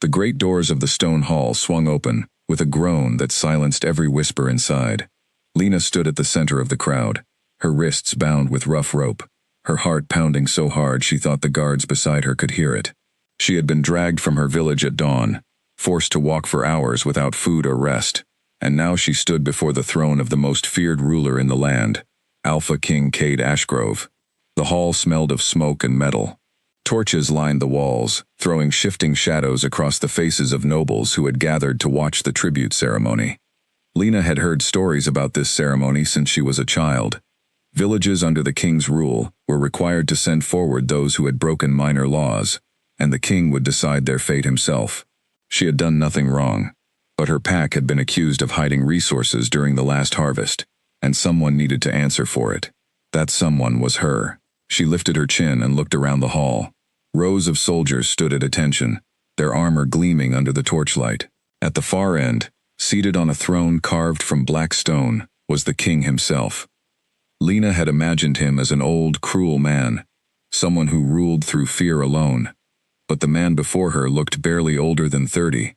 The great doors of the stone hall swung open, with a groan that silenced every whisper inside. Lena stood at the center of the crowd, her wrists bound with rough rope, her heart pounding so hard she thought the guards beside her could hear it. She had been dragged from her village at dawn, forced to walk for hours without food or rest, and now she stood before the throne of the most feared ruler in the land, Alpha King Cade Ashgrove. The hall smelled of smoke and metal. Torches lined the walls, throwing shifting shadows across the faces of nobles who had gathered to watch the tribute ceremony. Lena had heard stories about this ceremony since she was a child. Villages under the king's rule were required to send forward those who had broken minor laws, and the king would decide their fate himself. She had done nothing wrong, but her pack had been accused of hiding resources during the last harvest, and someone needed to answer for it. That someone was her. She lifted her chin and looked around the hall. Rows of soldiers stood at attention, their armor gleaming under the torchlight. At the far end, seated on a throne carved from black stone, was the king himself. Lena had imagined him as an old, cruel man, someone who ruled through fear alone. But the man before her looked barely older than 30,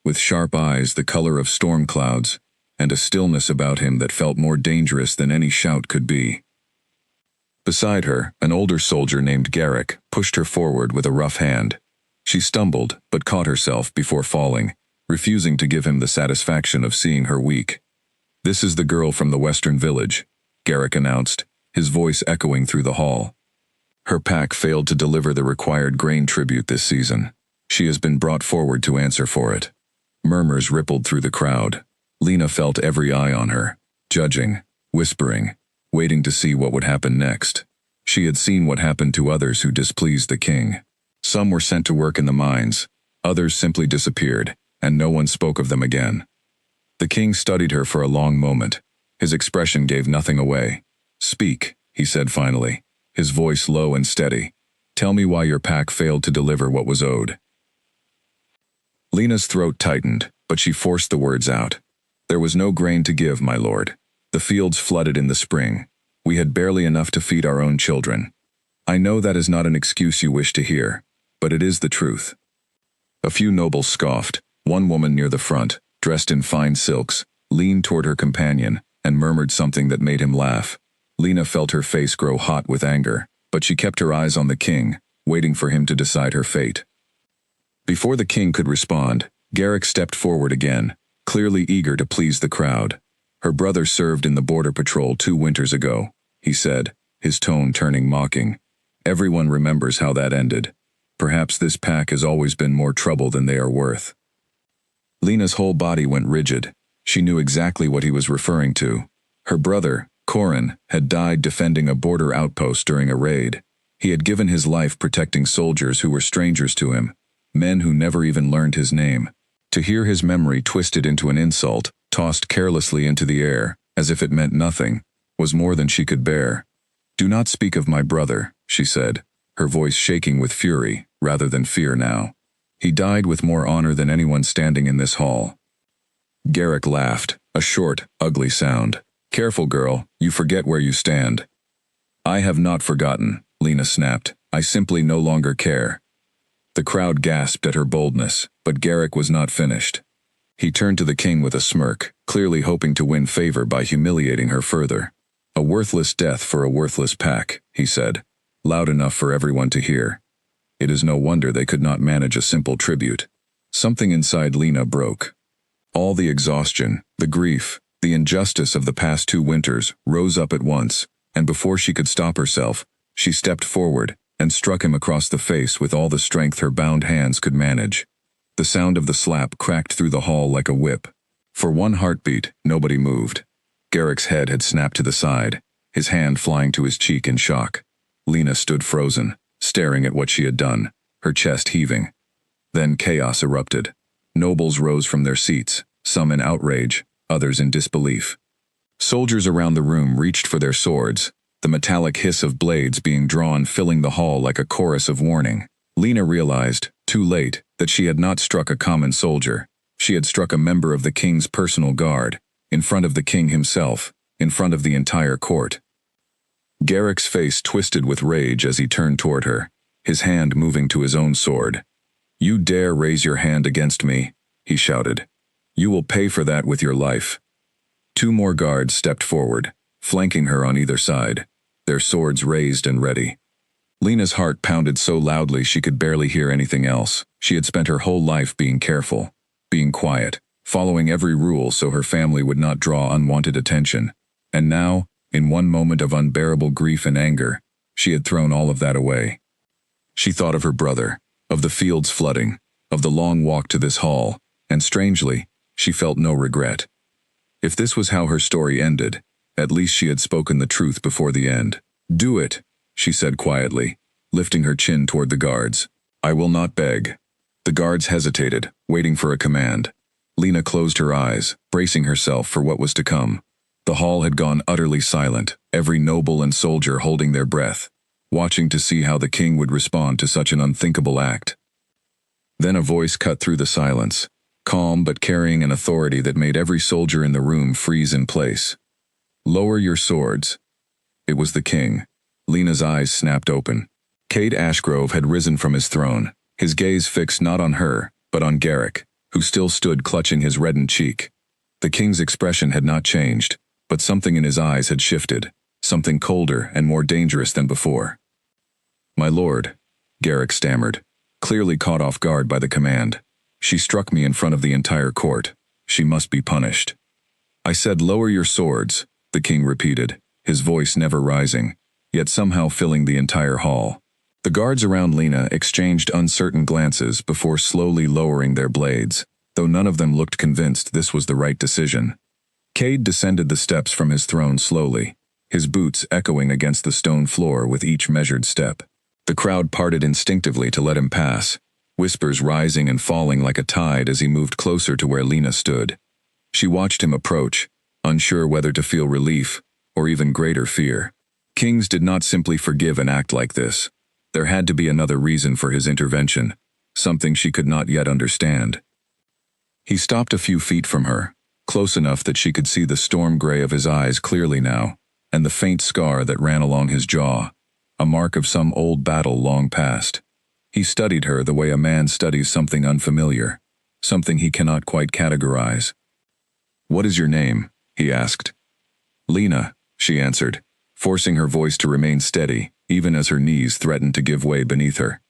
with sharp eyes the color of storm clouds, and a stillness about him that felt more dangerous than any shout could be. Beside her, an older soldier named Garrick pushed her forward with a rough hand. She stumbled, but caught herself before falling, refusing to give him the satisfaction of seeing her weak. "This is the girl from the western village," Garrick announced, his voice echoing through the hall. "Her pack failed to deliver the required grain tribute this season. She has been brought forward to answer for it." Murmurs rippled through the crowd. Lena felt every eye on her, judging, whispering, waiting to see what would happen next. She had seen what happened to others who displeased the king. Some were sent to work in the mines, others simply disappeared, and no one spoke of them again. The king studied her for a long moment. His expression gave nothing away. "Speak," he said finally, his voice low and steady. "Tell me why your pack failed to deliver what was owed." Lena's throat tightened, but she forced the words out. "There was no grain to give, my lord. The fields flooded in the spring. We had barely enough to feed our own children. I know that is not an excuse you wish to hear, but it is the truth." A few nobles scoffed. One woman near the front, dressed in fine silks, leaned toward her companion and murmured something that made him laugh. Lena felt her face grow hot with anger, but she kept her eyes on the king, waiting for him to decide her fate. Before the king could respond, Garrick stepped forward again, clearly eager to please the crowd. "Her brother served in the border patrol 2 winters ago," he said, his tone turning mocking. "Everyone remembers how that ended. Perhaps this pack has always been more trouble than they are worth." Lena's whole body went rigid. She knew exactly what he was referring to. Her brother, Corin, had died defending a border outpost during a raid. He had given his life protecting soldiers who were strangers to him, men who never even learned his name. To hear his memory twisted into an insult, tossed carelessly into the air, as if it meant nothing, was more than she could bear. "Do not speak of my brother," she said, her voice shaking with fury, rather than fear now. "He died with more honor than anyone standing in this hall." Garrick laughed, a short, ugly sound. "Careful, girl, you forget where you stand." "I have not forgotten," Lena snapped. "I simply no longer care." The crowd gasped at her boldness, but Garrick was not finished. He turned to the king with a smirk, clearly hoping to win favor by humiliating her further. "A worthless death for a worthless pack," he said, loud enough for everyone to hear. It is no wonder they could not manage a simple tribute. Something inside Lena broke. All the exhaustion, the grief, the injustice of the past 2 winters rose up at once, and before she could stop herself, she stepped forward and struck him across the face with all the strength her bound hands could manage. The sound of the slap cracked through the hall like a whip. For one heartbeat, nobody moved. Garrick's head had snapped to the side, his hand flying to his cheek in shock. Lena stood frozen, staring at what she had done, her chest heaving. Then chaos erupted. Nobles rose from their seats, some in outrage, others in disbelief. Soldiers around the room reached for their swords, the metallic hiss of blades being drawn filling the hall like a chorus of warning. Lena realized, too late, that she had not struck a common soldier. She had struck a member of the king's personal guard, in front of the king himself, in front of the entire court. Garrick's face twisted with rage as he turned toward her, his hand moving to his own sword. "You dare raise your hand against me," he shouted. "You will pay for that with your life." 2 more guards stepped forward, flanking her on either side, their swords raised and ready. Lena's heart pounded so loudly she could barely hear anything else. She had spent her whole life being careful, being quiet, following every rule so her family would not draw unwanted attention. And now, in one moment of unbearable grief and anger, she had thrown all of that away. She thought of her brother, of the fields flooding, of the long walk to this hall, and strangely, she felt no regret. If this was how her story ended, at least she had spoken the truth before the end. "Do it," she said quietly, lifting her chin toward the guards. "I will not beg." The guards hesitated, waiting for a command. Lena closed her eyes, bracing herself for what was to come. The hall had gone utterly silent, every noble and soldier holding their breath, watching to see how the king would respond to such an unthinkable act. Then a voice cut through the silence, calm but carrying an authority that made every soldier in the room freeze in place. "Lower your swords." It was the king. Lena's eyes snapped open. Cade Ashgrove had risen from his throne, his gaze fixed not on her, but on Garrick, who still stood clutching his reddened cheek. The king's expression had not changed, but something in his eyes had shifted, something colder and more dangerous than before. "My lord," Garrick stammered, clearly caught off guard by the command. "She struck me in front of the entire court. She must be punished." "I said lower your swords," the king repeated, his voice never rising, yet somehow filling the entire hall. The guards around Lena exchanged uncertain glances before slowly lowering their blades, though none of them looked convinced this was the right decision. Cade descended the steps from his throne slowly, his boots echoing against the stone floor with each measured step. The crowd parted instinctively to let him pass, whispers rising and falling like a tide as he moved closer to where Lena stood. She watched him approach, unsure whether to feel relief or even greater fear. Kings did not simply forgive an act like this. There had to be another reason for his intervention, something she could not yet understand. He stopped a few feet from her, close enough that she could see the storm gray of his eyes clearly now, and the faint scar that ran along his jaw, a mark of some old battle long past. He studied her the way a man studies something unfamiliar, something he cannot quite categorize. "What is your name?" he asked. "Lena," she answered, forcing her voice to remain steady, even as her knees threatened to give way beneath her.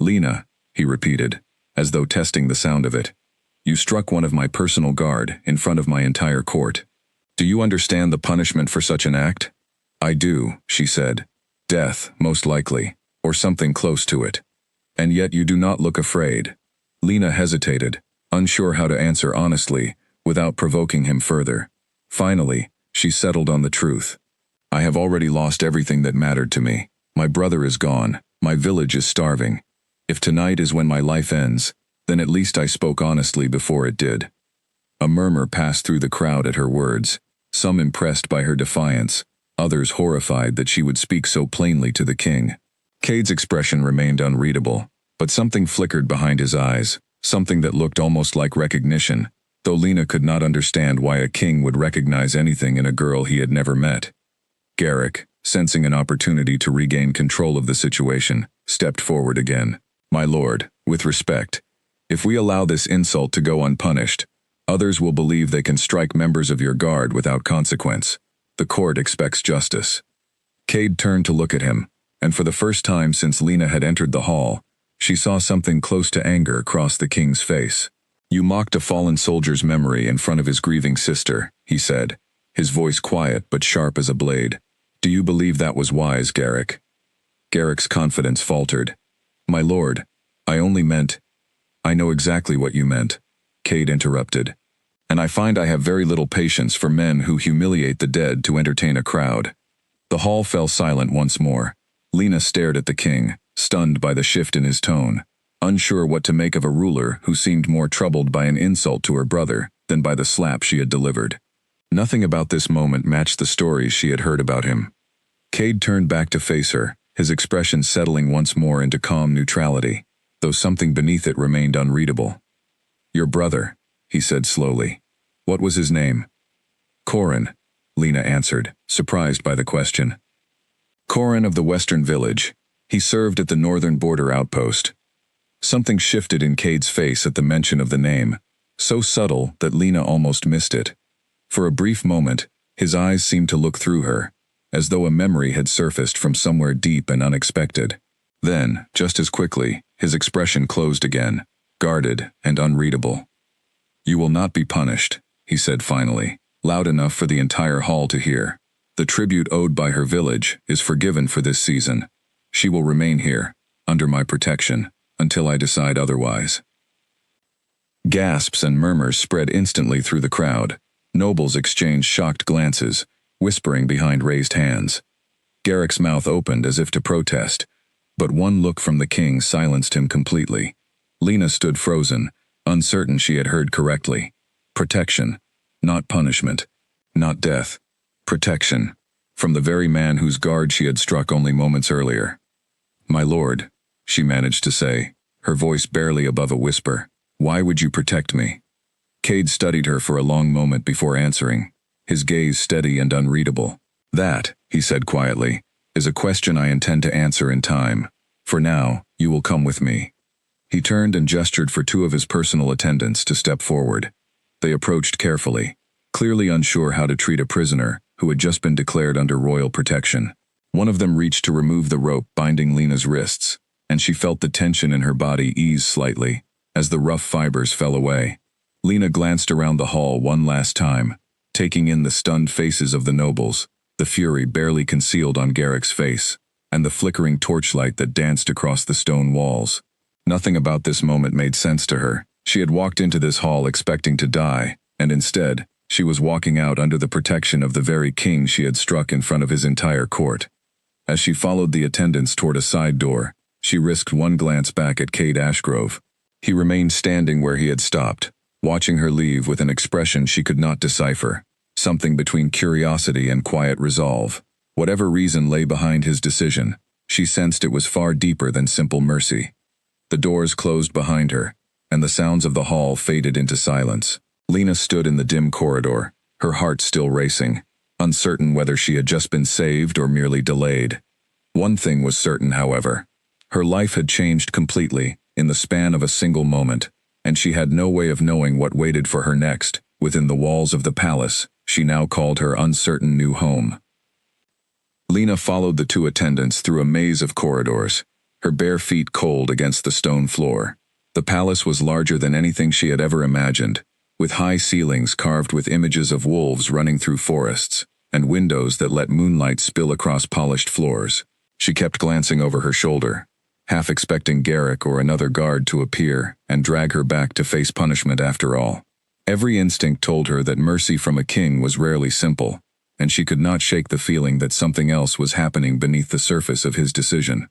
"Lena," he repeated, as though testing the sound of it. "You struck one of my personal guard in front of my entire court. Do you understand the punishment for such an act?" "I do," she said. "Death, most likely, or something close to it. And yet you do not look afraid." Lena hesitated, unsure how to answer honestly, without provoking him further. Finally, she settled on the truth. "I have already lost everything that mattered to me. My brother is gone. My village is starving. If tonight is when my life ends, then at least I spoke honestly before it did." A murmur passed through the crowd at her words, some impressed by her defiance, others horrified that she would speak so plainly to the king. Cade's expression remained unreadable, but something flickered behind his eyes, something that looked almost like recognition, though Lena could not understand why a king would recognize anything in a girl he had never met. Garrick, sensing an opportunity to regain control of the situation, stepped forward again. "My lord, with respect, if we allow this insult to go unpunished, others will believe they can strike members of your guard without consequence. The court expects justice." Cade turned to look at him, and for the first time since Lena had entered the hall, she saw something close to anger cross the king's face. "You mocked a fallen soldier's memory in front of his grieving sister," he said, his voice quiet but sharp as a blade. "Do you believe that was wise, Garrick?" Garrick's confidence faltered. "My lord, I only meant—" "I know exactly what you meant," Cade interrupted. "And I find I have very little patience for men who humiliate the dead to entertain a crowd." The hall fell silent once more. Lena stared at the king, stunned by the shift in his tone, unsure what to make of a ruler who seemed more troubled by an insult to her brother than by the slap she had delivered. Nothing about this moment matched the stories she had heard about him. Cade turned back to face her, his expression settling once more into calm neutrality, though something beneath it remained unreadable. "Your brother," he said slowly. "What was his name?" "Corin," Lena answered, surprised by the question. "Corin of the Western Village. He served at the northern border outpost." Something shifted in Cade's face at the mention of the name, so subtle that Lena almost missed it. For a brief moment, his eyes seemed to look through her, as though a memory had surfaced from somewhere deep and unexpected. Then, just as quickly, his expression closed again, guarded and unreadable. "You will not be punished," he said finally, loud enough for the entire hall to hear. "The tribute owed by her village is forgiven for this season. She will remain here, under my protection, until I decide otherwise." Gasps and murmurs spread instantly through the crowd. Nobles exchanged shocked glances, whispering behind raised hands. Garrick's mouth opened as if to protest, but one look from the king silenced him completely. Lena stood frozen, uncertain she had heard correctly. Protection. Not punishment. Not death. Protection. From the very man whose guard she had struck only moments earlier. "My lord," she managed to say, her voice barely above a whisper, "why would you protect me?" Cade studied her for a long moment before answering, his gaze steady and unreadable. "That," he said quietly, "is a question I intend to answer in time. For now, you will come with me." He turned and gestured for two of his personal attendants to step forward. They approached carefully, clearly unsure how to treat a prisoner who had just been declared under royal protection. One of them reached to remove the rope binding Lena's wrists, and she felt the tension in her body ease slightly, as the rough fibers fell away. Lena glanced around the hall one last time, taking in the stunned faces of the nobles, the fury barely concealed on Garrick's face, and the flickering torchlight that danced across the stone walls. Nothing about this moment made sense to her. She had walked into this hall expecting to die, and instead, she was walking out under the protection of the very king she had struck in front of his entire court. As she followed the attendants toward a side door, she risked one glance back at Cade Ashgrove. He remained standing where he had stopped, watching her leave with an expression she could not decipher, something between curiosity and quiet resolve. Whatever reason lay behind his decision, she sensed it was far deeper than simple mercy. The doors closed behind her, and the sounds of the hall faded into silence. Lena stood in the dim corridor, her heart still racing, uncertain whether she had just been saved or merely delayed. One thing was certain, however. Her life had changed completely, in the span of a single moment, and she had no way of knowing what waited for her next, within the walls of the palace she now called her uncertain new home. Lena followed the two attendants through a maze of corridors, her bare feet cold against the stone floor. The palace was larger than anything she had ever imagined, with high ceilings carved with images of wolves running through forests, and windows that let moonlight spill across polished floors. She kept glancing over her shoulder, half expecting Garrick or another guard to appear and drag her back to face punishment after all. Every instinct told her that mercy from a king was rarely simple, and she could not shake the feeling that something else was happening beneath the surface of his decision.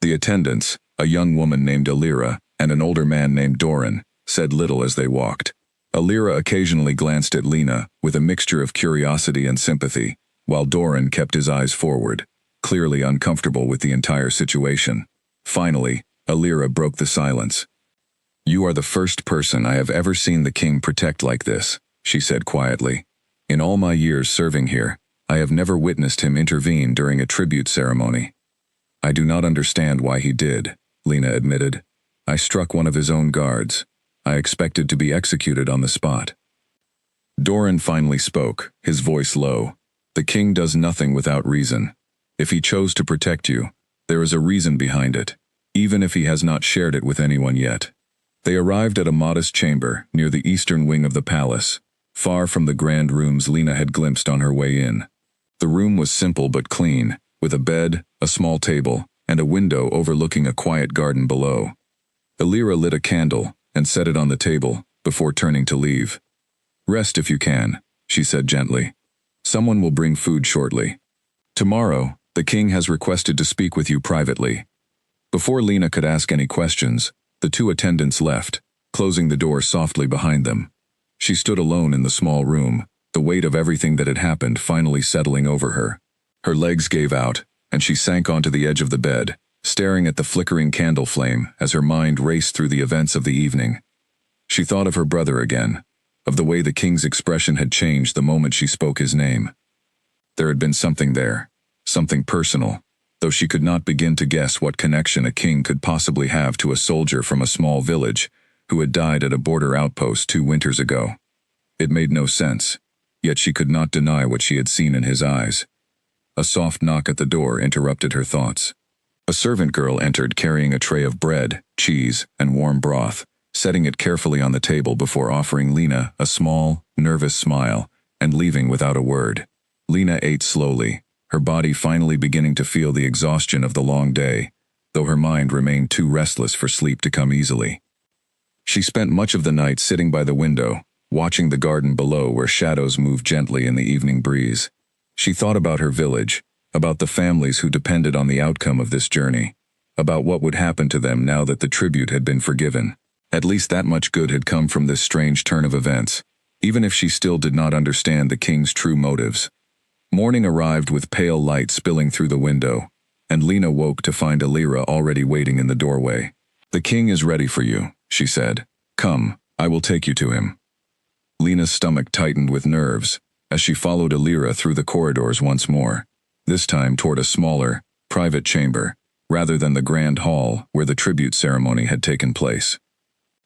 The attendants, a young woman named Alira and an older man named Doran, said little as they walked. Alira occasionally glanced at Lena with a mixture of curiosity and sympathy, while Doran kept his eyes forward, clearly uncomfortable with the entire situation. Finally, Alira broke the silence. "You are the first person I have ever seen the king protect like this," she said quietly. "In all my years serving here, I have never witnessed him intervene during a tribute ceremony." "I do not understand why he did," Lena admitted. "I struck one of his own guards. I expected to be executed on the spot." Doran finally spoke, his voice low. "The king does nothing without reason. If he chose to protect you, there is a reason behind it, even if he has not shared it with anyone yet." They arrived at a modest chamber near the eastern wing of the palace, far from the grand rooms Lena had glimpsed on her way in. The room was simple but clean, with a bed, a small table, and a window overlooking a quiet garden below. Alira lit a candle and set it on the table before turning to leave. "Rest if you can," she said gently. "Someone will bring food shortly. Tomorrow, the king has requested to speak with you privately." Before Lena could ask any questions, the two attendants left, closing the door softly behind them. She stood alone in the small room, the weight of everything that had happened finally settling over her. Her legs gave out, and she sank onto the edge of the bed, staring at the flickering candle flame as her mind raced through the events of the evening. She thought of her brother again, of the way the king's expression had changed the moment she spoke his name. There had been something there, something personal, though she could not begin to guess what connection a king could possibly have to a soldier from a small village who had died at a border outpost 2 winters ago. It made no sense, yet she could not deny what she had seen in his eyes. A soft knock at the door interrupted her thoughts. A servant girl entered carrying a tray of bread, cheese, and warm broth, setting it carefully on the table before offering Lena a small, nervous smile and leaving without a word. Lena ate slowly, her body finally beginning to feel the exhaustion of the long day, though her mind remained too restless for sleep to come easily. She spent much of the night sitting by the window, watching the garden below where shadows moved gently in the evening breeze. She thought about her village, about the families who depended on the outcome of this journey, about what would happen to them now that the tribute had been forgiven. At least that much good had come from this strange turn of events, even if she still did not understand the king's true motives. Morning arrived with pale light spilling through the window, and Lena woke to find Alira already waiting in the doorway. "The king is ready for you," she said. "Come, I will take you to him." Lena's stomach tightened with nerves as she followed Alira through the corridors once more, this time toward a smaller, private chamber, rather than the grand hall where the tribute ceremony had taken place.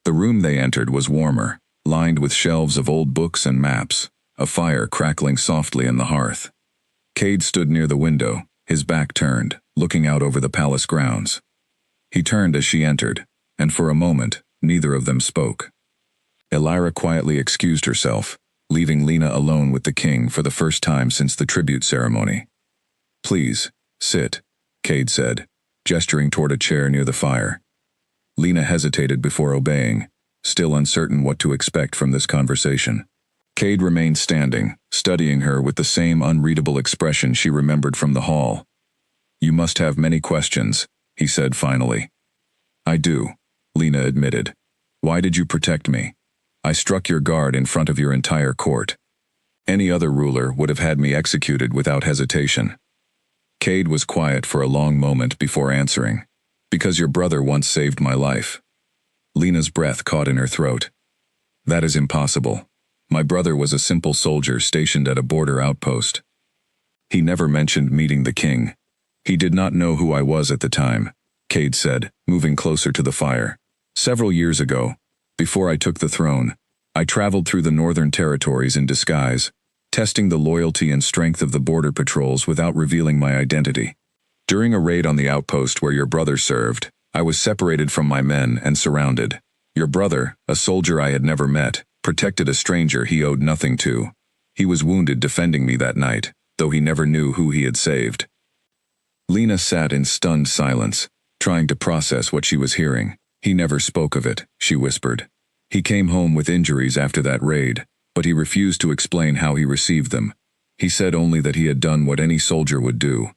The room they entered was warmer, lined with shelves of old books and maps, a fire crackling softly in the hearth. Cade stood near the window, his back turned, looking out over the palace grounds. He turned as she entered, and for a moment, neither of them spoke. Alira quietly excused herself, leaving Lena alone with the king for the first time since the tribute ceremony. "Please, sit," Cade said, gesturing toward a chair near the fire. Lena hesitated before obeying, still uncertain what to expect from this conversation. Cade remained standing, studying her with the same unreadable expression she remembered from the hall. "You must have many questions," he said finally. "I do," Lena admitted. "Why did you protect me? I struck your guard in front of your entire court. Any other ruler would have had me executed without hesitation." Cade was quiet for a long moment before answering. "Because your brother once saved my life." Lena's breath caught in her throat. "That is impossible. My brother was a simple soldier stationed at a border outpost. He never mentioned meeting the king. He did not know who I was at the time," Cade said, moving closer to the fire. "Several years ago, before I took the throne, I traveled through the northern territories in disguise, testing the loyalty and strength of the border patrols without revealing my identity. During a raid on the outpost where your brother served, I was separated from my men and surrounded. Your brother, a soldier I had never met, protected a stranger he owed nothing to. He was wounded defending me that night, though he never knew who he had saved." Lena sat in stunned silence, trying to process what she was hearing. "He never spoke of it," she whispered. "He came home with injuries after that raid, but he refused to explain how he received them. He said only that he had done what any soldier would do."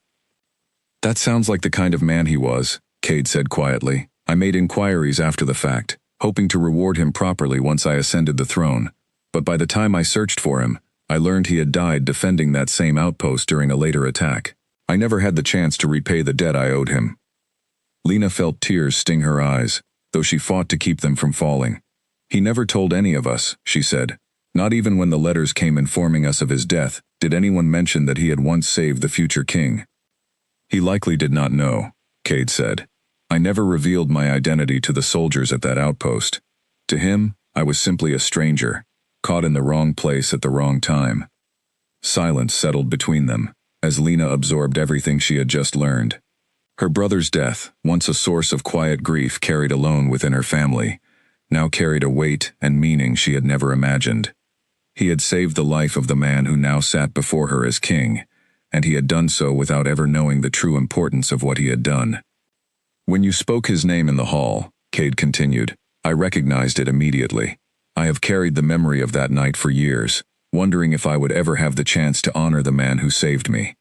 "That sounds like the kind of man he was," Cade said quietly. "I made inquiries after the fact, hoping to reward him properly once I ascended the throne, but by the time I searched for him, I learned he had died defending that same outpost during a later attack. I never had the chance to repay the debt I owed him." Lena felt tears sting her eyes, though she fought to keep them from falling. "He never told any of us," she said. "Not even when the letters came informing us of his death, did anyone mention that he had once saved the future king." "He likely did not know," Cade said. "I never revealed my identity to the soldiers at that outpost. To him, I was simply a stranger, caught in the wrong place at the wrong time." Silence settled between them, as Lena absorbed everything she had just learned. Her brother's death, once a source of quiet grief carried alone within her family, now carried a weight and meaning she had never imagined. He had saved the life of the man who now sat before her as king, and he had done so without ever knowing the true importance of what he had done. "When you spoke his name in the hall," Cade continued, "I recognized it immediately. I have carried the memory of that night for years, wondering if I would ever have the chance to honor the man who saved me.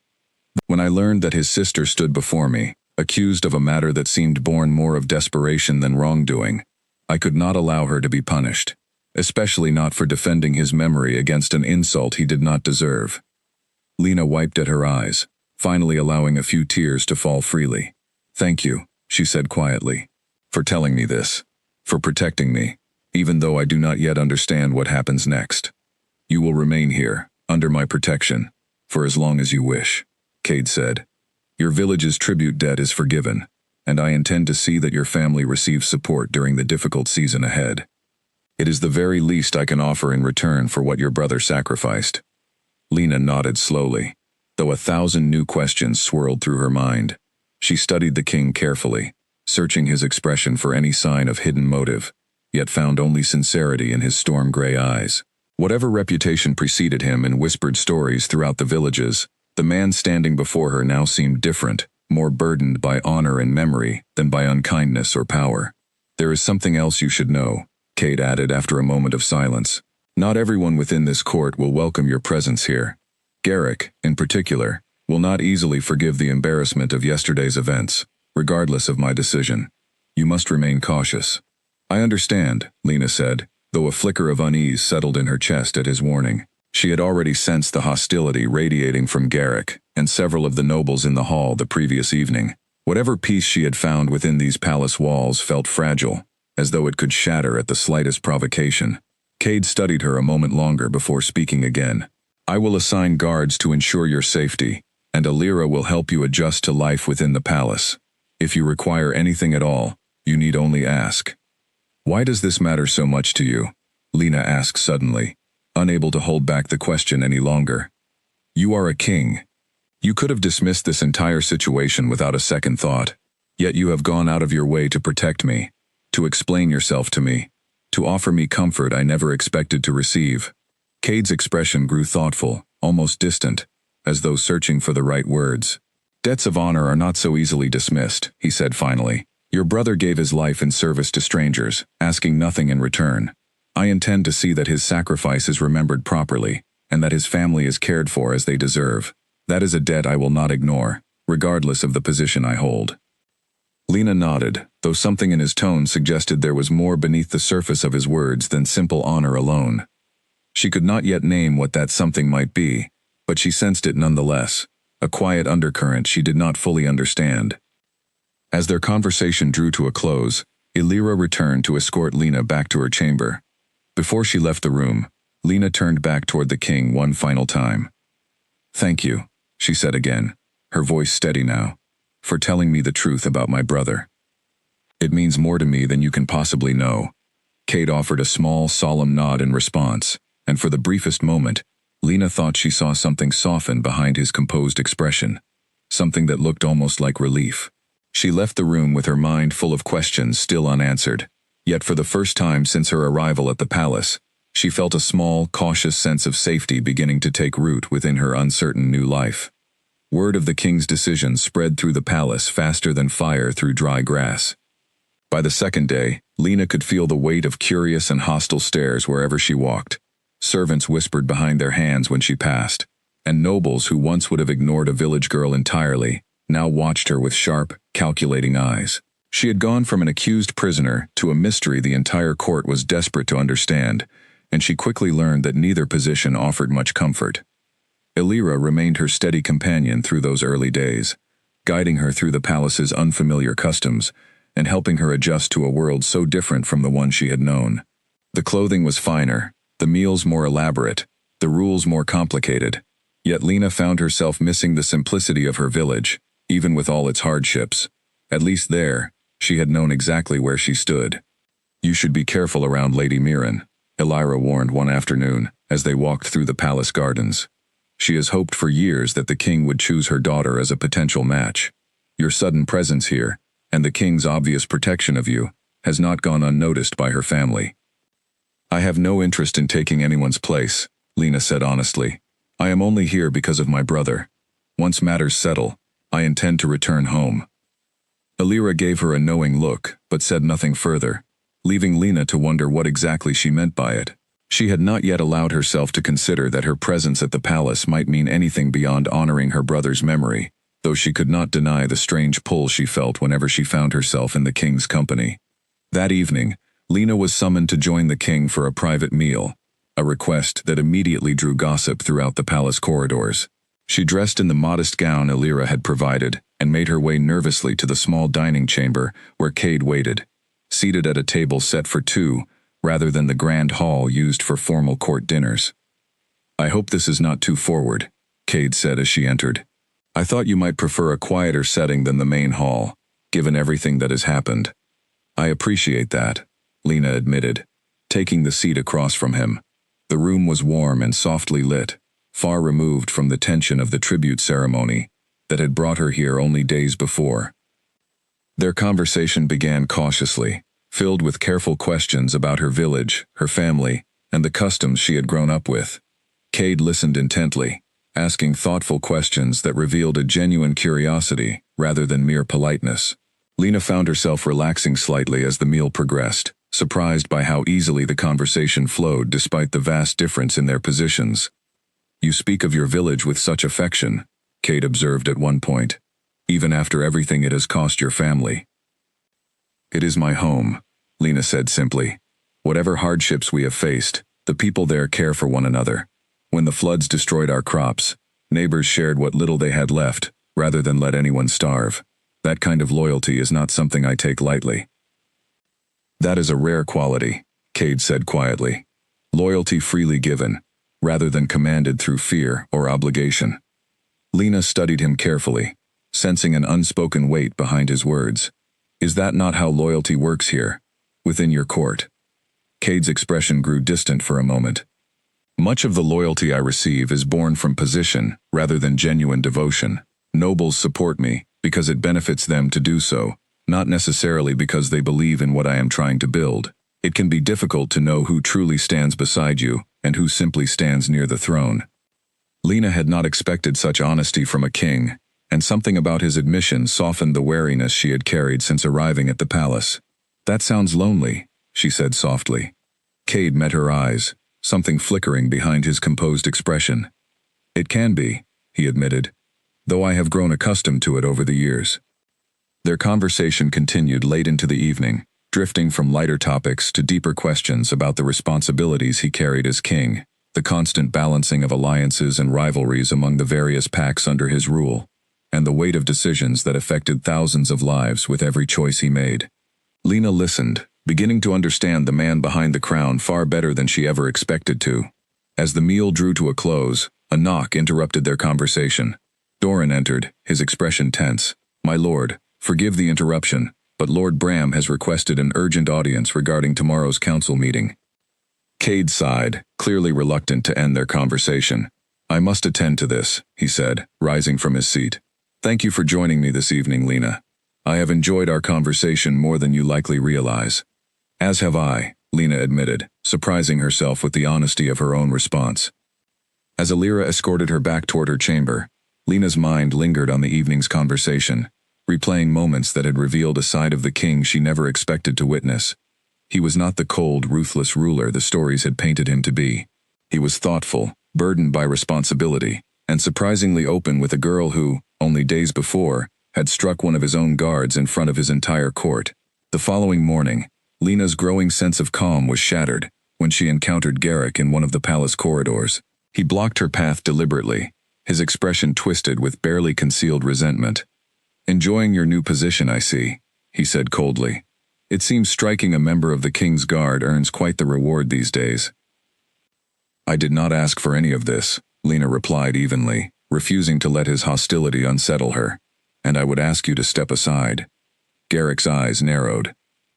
When I learned that his sister stood before me, accused of a matter that seemed born more of desperation than wrongdoing, I could not allow her to be punished, especially not for defending his memory against an insult he did not deserve." Lena wiped at her eyes, finally allowing a few tears to fall freely. "Thank you," she said quietly, "for telling me this, for protecting me, even though I do not yet understand what happens next. You will remain here, under my protection, for as long as you wish," Cade said. Your village's tribute debt is forgiven, and I intend to see that your family receives support during the difficult season ahead. It is the very least I can offer in return for what your brother sacrificed." Lena nodded slowly, though 1,000 new questions swirled through her mind. She studied the king carefully, searching his expression for any sign of hidden motive, yet found only sincerity in his storm-gray eyes. Whatever reputation preceded him in whispered stories throughout the villages, the man standing before her now seemed different, more burdened by honor and memory than by unkindness or power. "There is something else you should know," Cade added after a moment of silence. "Not everyone within this court will welcome your presence here. Garrick, in particular, will not easily forgive the embarrassment of yesterday's events, regardless of my decision. You must remain cautious." "I understand," Lena said, though a flicker of unease settled in her chest at his warning. She had already sensed the hostility radiating from Garrick and several of the nobles in the hall the previous evening. Whatever peace she had found within these palace walls felt fragile, as though it could shatter at the slightest provocation. Cade studied her a moment longer before speaking again. "I will assign guards to ensure your safety, and Alira will help you adjust to life within the palace. If you require anything at all, you need only ask." "Why does this matter so much to you?" Lena asked suddenly, unable to hold back the question any longer. "You are a king. You could have dismissed this entire situation without a second thought, yet you have gone out of your way to protect me, to explain yourself to me, to offer me comfort I never expected to receive." Cade's expression grew thoughtful, almost distant, as though searching for the right words. "Debts of honor are not so easily dismissed," he said finally. "Your brother gave his life in service to strangers, asking nothing in return. I intend to see that his sacrifice is remembered properly, and that his family is cared for as they deserve. That is a debt I will not ignore, regardless of the position I hold." Lena nodded, though something in his tone suggested there was more beneath the surface of his words than simple honor alone. She could not yet name what that something might be, but she sensed it nonetheless, a quiet undercurrent she did not fully understand. As their conversation drew to a close, Alira returned to escort Lena back to her chamber. Before she left the room, Lena turned back toward the king one final time. "Thank you," she said again, her voice steady now, "for telling me the truth about my brother. It means more to me than you can possibly know." Cade offered a small, solemn nod in response, and for the briefest moment, Lena thought she saw something soften behind his composed expression, something that looked almost like relief. She left the room with her mind full of questions still unanswered, yet for the first time since her arrival at the palace, she felt a small, cautious sense of safety beginning to take root within her uncertain new life. Word of the king's decision spread through the palace faster than fire through dry grass. By the second day, Lena could feel the weight of curious and hostile stares wherever she walked. Servants whispered behind their hands when she passed, and nobles who once would have ignored a village girl entirely now watched her with sharp, calculating eyes. She had gone from an accused prisoner to a mystery the entire court was desperate to understand, and she quickly learned that neither position offered much comfort. Alira remained her steady companion through those early days, guiding her through the palace's unfamiliar customs and helping her adjust to a world so different from the one she had known. The clothing was finer, the meals more elaborate, the rules more complicated, yet Lena found herself missing the simplicity of her village, even with all its hardships. At least there, she had known exactly where she stood. "You should be careful around Lady Mirren," Alira warned one afternoon as they walked through the palace gardens. "She has hoped for years that the king would choose her daughter as a potential match. Your sudden presence here, and the king's obvious protection of you, has not gone unnoticed by her family." "I have no interest in taking anyone's place," Lena said honestly. "I am only here because of my brother. Once matters settle, I intend to return home." Alira gave her a knowing look, but said nothing further, leaving Lena to wonder what exactly she meant by it. She had not yet allowed herself to consider that her presence at the palace might mean anything beyond honoring her brother's memory, though she could not deny the strange pull she felt whenever she found herself in the king's company. That evening, Lena was summoned to join the king for a private meal, a request that immediately drew gossip throughout the palace corridors. She dressed in the modest gown Alira had provided and made her way nervously to the small dining chamber where Cade waited, seated at a table set for two rather than the grand hall used for formal court dinners. "I hope this is not too forward," Cade said as she entered. I thought you might prefer a quieter setting than the main hall, given everything that has happened. I appreciate that, Lena admitted, taking the seat across from him. The room was warm and softly lit, far removed from the tension of the tribute ceremony that had brought her here only days before. Their conversation began cautiously, filled with careful questions about her village, her family, and the customs she had grown up with. Cade listened intently, asking thoughtful questions that revealed a genuine curiosity rather than mere politeness. Lena found herself relaxing slightly as the meal progressed, surprised by how easily the conversation flowed despite the vast difference in their positions. You speak of your village with such affection, Cade observed at one point, even after everything it has cost your family. It is my home, Lena said simply. Whatever hardships we have faced, the people there care for one another. When the floods destroyed our crops, neighbors shared what little they had left, rather than let anyone starve. That kind of loyalty is not something I take lightly. That is a rare quality, Cade said quietly. Loyalty freely given, rather than commanded through fear or obligation. Lena studied him carefully, sensing an unspoken weight behind his words. Is that not how loyalty works here, within your court? Cade's expression grew distant for a moment. Much of the loyalty I receive is born from position rather than genuine devotion. Nobles support me because it benefits them to do so, not necessarily because they believe in what I am trying to build. It can be difficult to know who truly stands beside you and who simply stands near the throne. Lena had not expected such honesty from a king, and something about his admission softened the wariness she had carried since arriving at the palace. That sounds lonely, she said softly. Cade met her eyes, something flickering behind his composed expression. It can be, he admitted, though I have grown accustomed to it over the years. Their conversation continued late into the evening, drifting from lighter topics to deeper questions about the responsibilities he carried as king, the constant balancing of alliances and rivalries among the various pacts under his rule, and the weight of decisions that affected thousands of lives with every choice he made. Lena listened, beginning to understand the man behind the crown far better than she ever expected to. As the meal drew to a close, a knock interrupted their conversation. Doran entered, his expression tense. My lord, forgive the interruption, but Lord Bram has requested an urgent audience regarding tomorrow's council meeting. Cade sighed, clearly reluctant to end their conversation. I must attend to this, he said, rising from his seat. Thank you for joining me this evening, Lena. I have enjoyed our conversation more than you likely realize. As have I, Lena admitted, surprising herself with the honesty of her own response. As Alira escorted her back toward her chamber, Lena's mind lingered on the evening's conversation, replaying moments that had revealed a side of the king she never expected to witness. He was not the cold, ruthless ruler the stories had painted him to be. He was thoughtful, burdened by responsibility, and surprisingly open with a girl who, only days before, had struck one of his own guards in front of his entire court. The following morning, Lena's growing sense of calm was shattered when she encountered Garrick in one of the palace corridors. He blocked her path deliberately, his expression twisted with barely concealed resentment. Enjoying your new position, I see, he said coldly. It seems striking a member of the King's Guard earns quite the reward these days. I did not ask for any of this, Lena replied evenly, refusing to let his hostility unsettle her. And I would ask you to step aside. Garrick's eyes narrowed.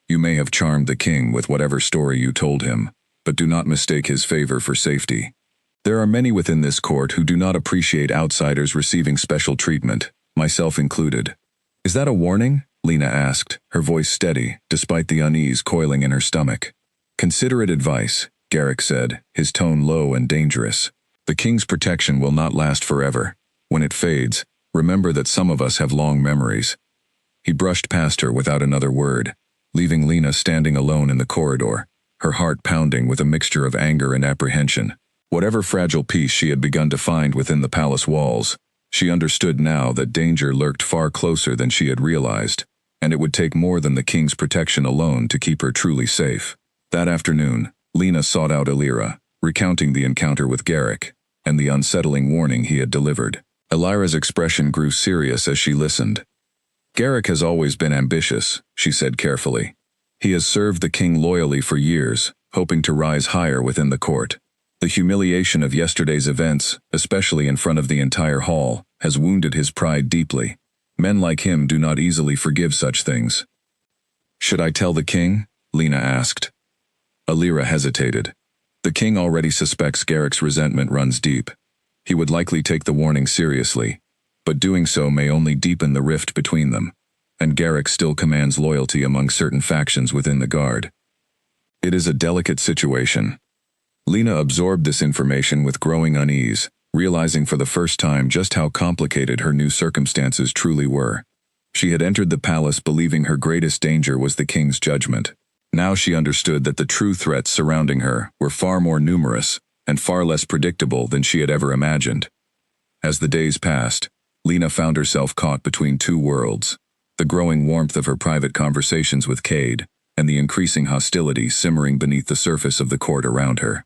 You may have charmed the king with whatever story you told him, but do not mistake his favor for safety. There are many within this court who do not appreciate outsiders receiving special treatment, myself included. Is that a warning? Lena asked, her voice steady, despite the unease coiling in her stomach. Considerate advice, Garrick said, his tone low and dangerous. The king's protection will not last forever. When it fades, remember that some of us have long memories. He brushed past her without another word, leaving Lena standing alone in the corridor, her heart pounding with a mixture of anger and apprehension. Whatever fragile peace she had begun to find within the palace walls, she understood now that danger lurked far closer than she had realized, and it would take more than the king's protection alone to keep her truly safe. That afternoon, Lena sought out Alira, recounting the encounter with Garrick, and the unsettling warning he had delivered. Alira's expression grew serious as she listened. Garrick has always been ambitious, she said carefully. He has served the king loyally for years, hoping to rise higher within the court. The humiliation of yesterday's events, especially in front of the entire hall, has wounded his pride deeply. Men like him do not easily forgive such things. Should I tell the king? Lena asked. Alira hesitated. The king already suspects Garrick's resentment runs deep. He would likely take the warning seriously, but doing so may only deepen the rift between them, and Garrick still commands loyalty among certain factions within the Guard. It is a delicate situation. Lena absorbed this information with growing unease, realizing for the first time just how complicated her new circumstances truly were. She had entered the palace believing her greatest danger was the king's judgment. Now she understood that the true threats surrounding her were far more numerous and far less predictable than she had ever imagined. As the days passed, Lena found herself caught between two worlds, the growing warmth of her private conversations with Cade, and the increasing hostility simmering beneath the surface of the court around her.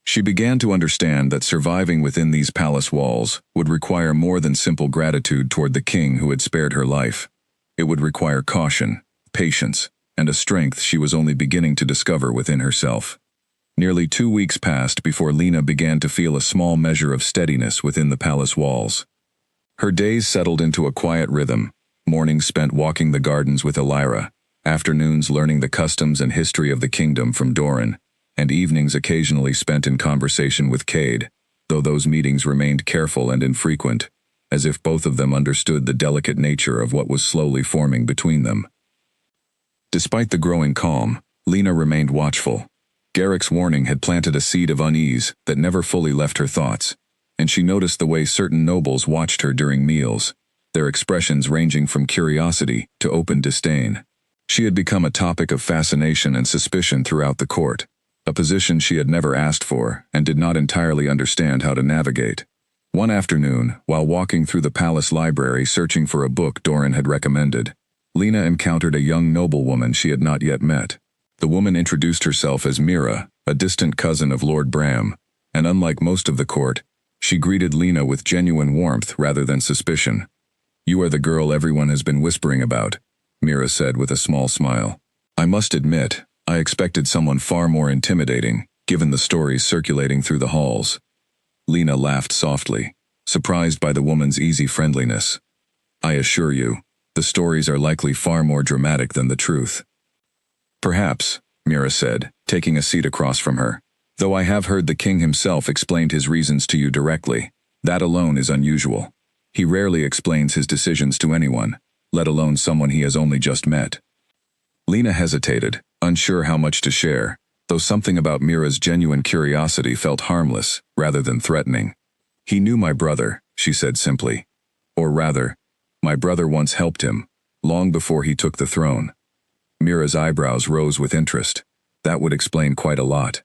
She began to understand that surviving within these palace walls would require more than simple gratitude toward the king who had spared her life. It would require caution, patience, and a strength she was only beginning to discover within herself. Nearly 2 weeks passed before Lena began to feel a small measure of steadiness within the palace walls. Her days settled into a quiet rhythm, mornings spent walking the gardens with Alira, afternoons learning the customs and history of the kingdom from Doran, and evenings occasionally spent in conversation with Cade, though those meetings remained careful and infrequent, as if both of them understood the delicate nature of what was slowly forming between them. Despite the growing calm, Lena remained watchful. Garrick's warning had planted a seed of unease that never fully left her thoughts, and she noticed the way certain nobles watched her during meals, their expressions ranging from curiosity to open disdain. She had become a topic of fascination and suspicion throughout the court, a position she had never asked for and did not entirely understand how to navigate. One afternoon, while walking through the palace library searching for a book Doran had recommended, Lena encountered a young noblewoman she had not yet met. The woman introduced herself as Mira, a distant cousin of Lord Bram, and unlike most of the court, she greeted Lena with genuine warmth rather than suspicion. "You are the girl everyone has been whispering about," Mira said with a small smile. "I must admit, I expected someone far more intimidating, given the stories circulating through the halls." Lena laughed softly, surprised by the woman's easy friendliness. "I assure you, the stories are likely far more dramatic than the truth." "Perhaps," Mira said, taking a seat across from her. "Though I have heard the king himself explained his reasons to you directly. That alone is unusual. He rarely explains his decisions to anyone, let alone someone he has only just met." Lena hesitated, unsure how much to share, though something about Mira's genuine curiosity felt harmless, rather than threatening. "He knew my brother," she said simply. "Or rather, my brother once helped him, long before he took the throne." Mira's eyebrows rose with interest. That would explain quite a lot.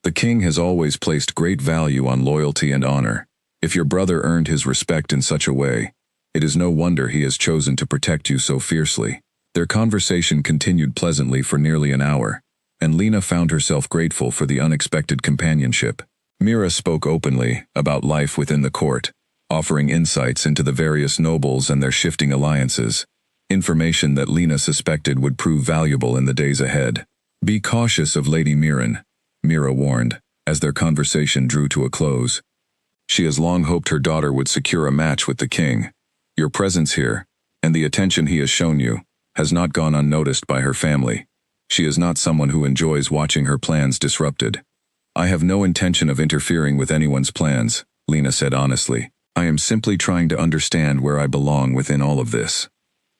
"The king has always placed great value on loyalty and honor. If your brother earned his respect in such a way, it is no wonder he has chosen to protect you so fiercely." Their conversation continued pleasantly for nearly an hour, and Lena found herself grateful for the unexpected companionship. Mira spoke openly about life within the court, offering insights into the various nobles and their shifting alliances, information that Lena suspected would prove valuable in the days ahead. "Be cautious of Lady Mirren," Mira warned, as their conversation drew to a close. "She has long hoped her daughter would secure a match with the king. Your presence here, and the attention he has shown you, has not gone unnoticed by her family. She is not someone who enjoys watching her plans disrupted." "I have no intention of interfering with anyone's plans," Lena said honestly. "I am simply trying to understand where I belong within all of this."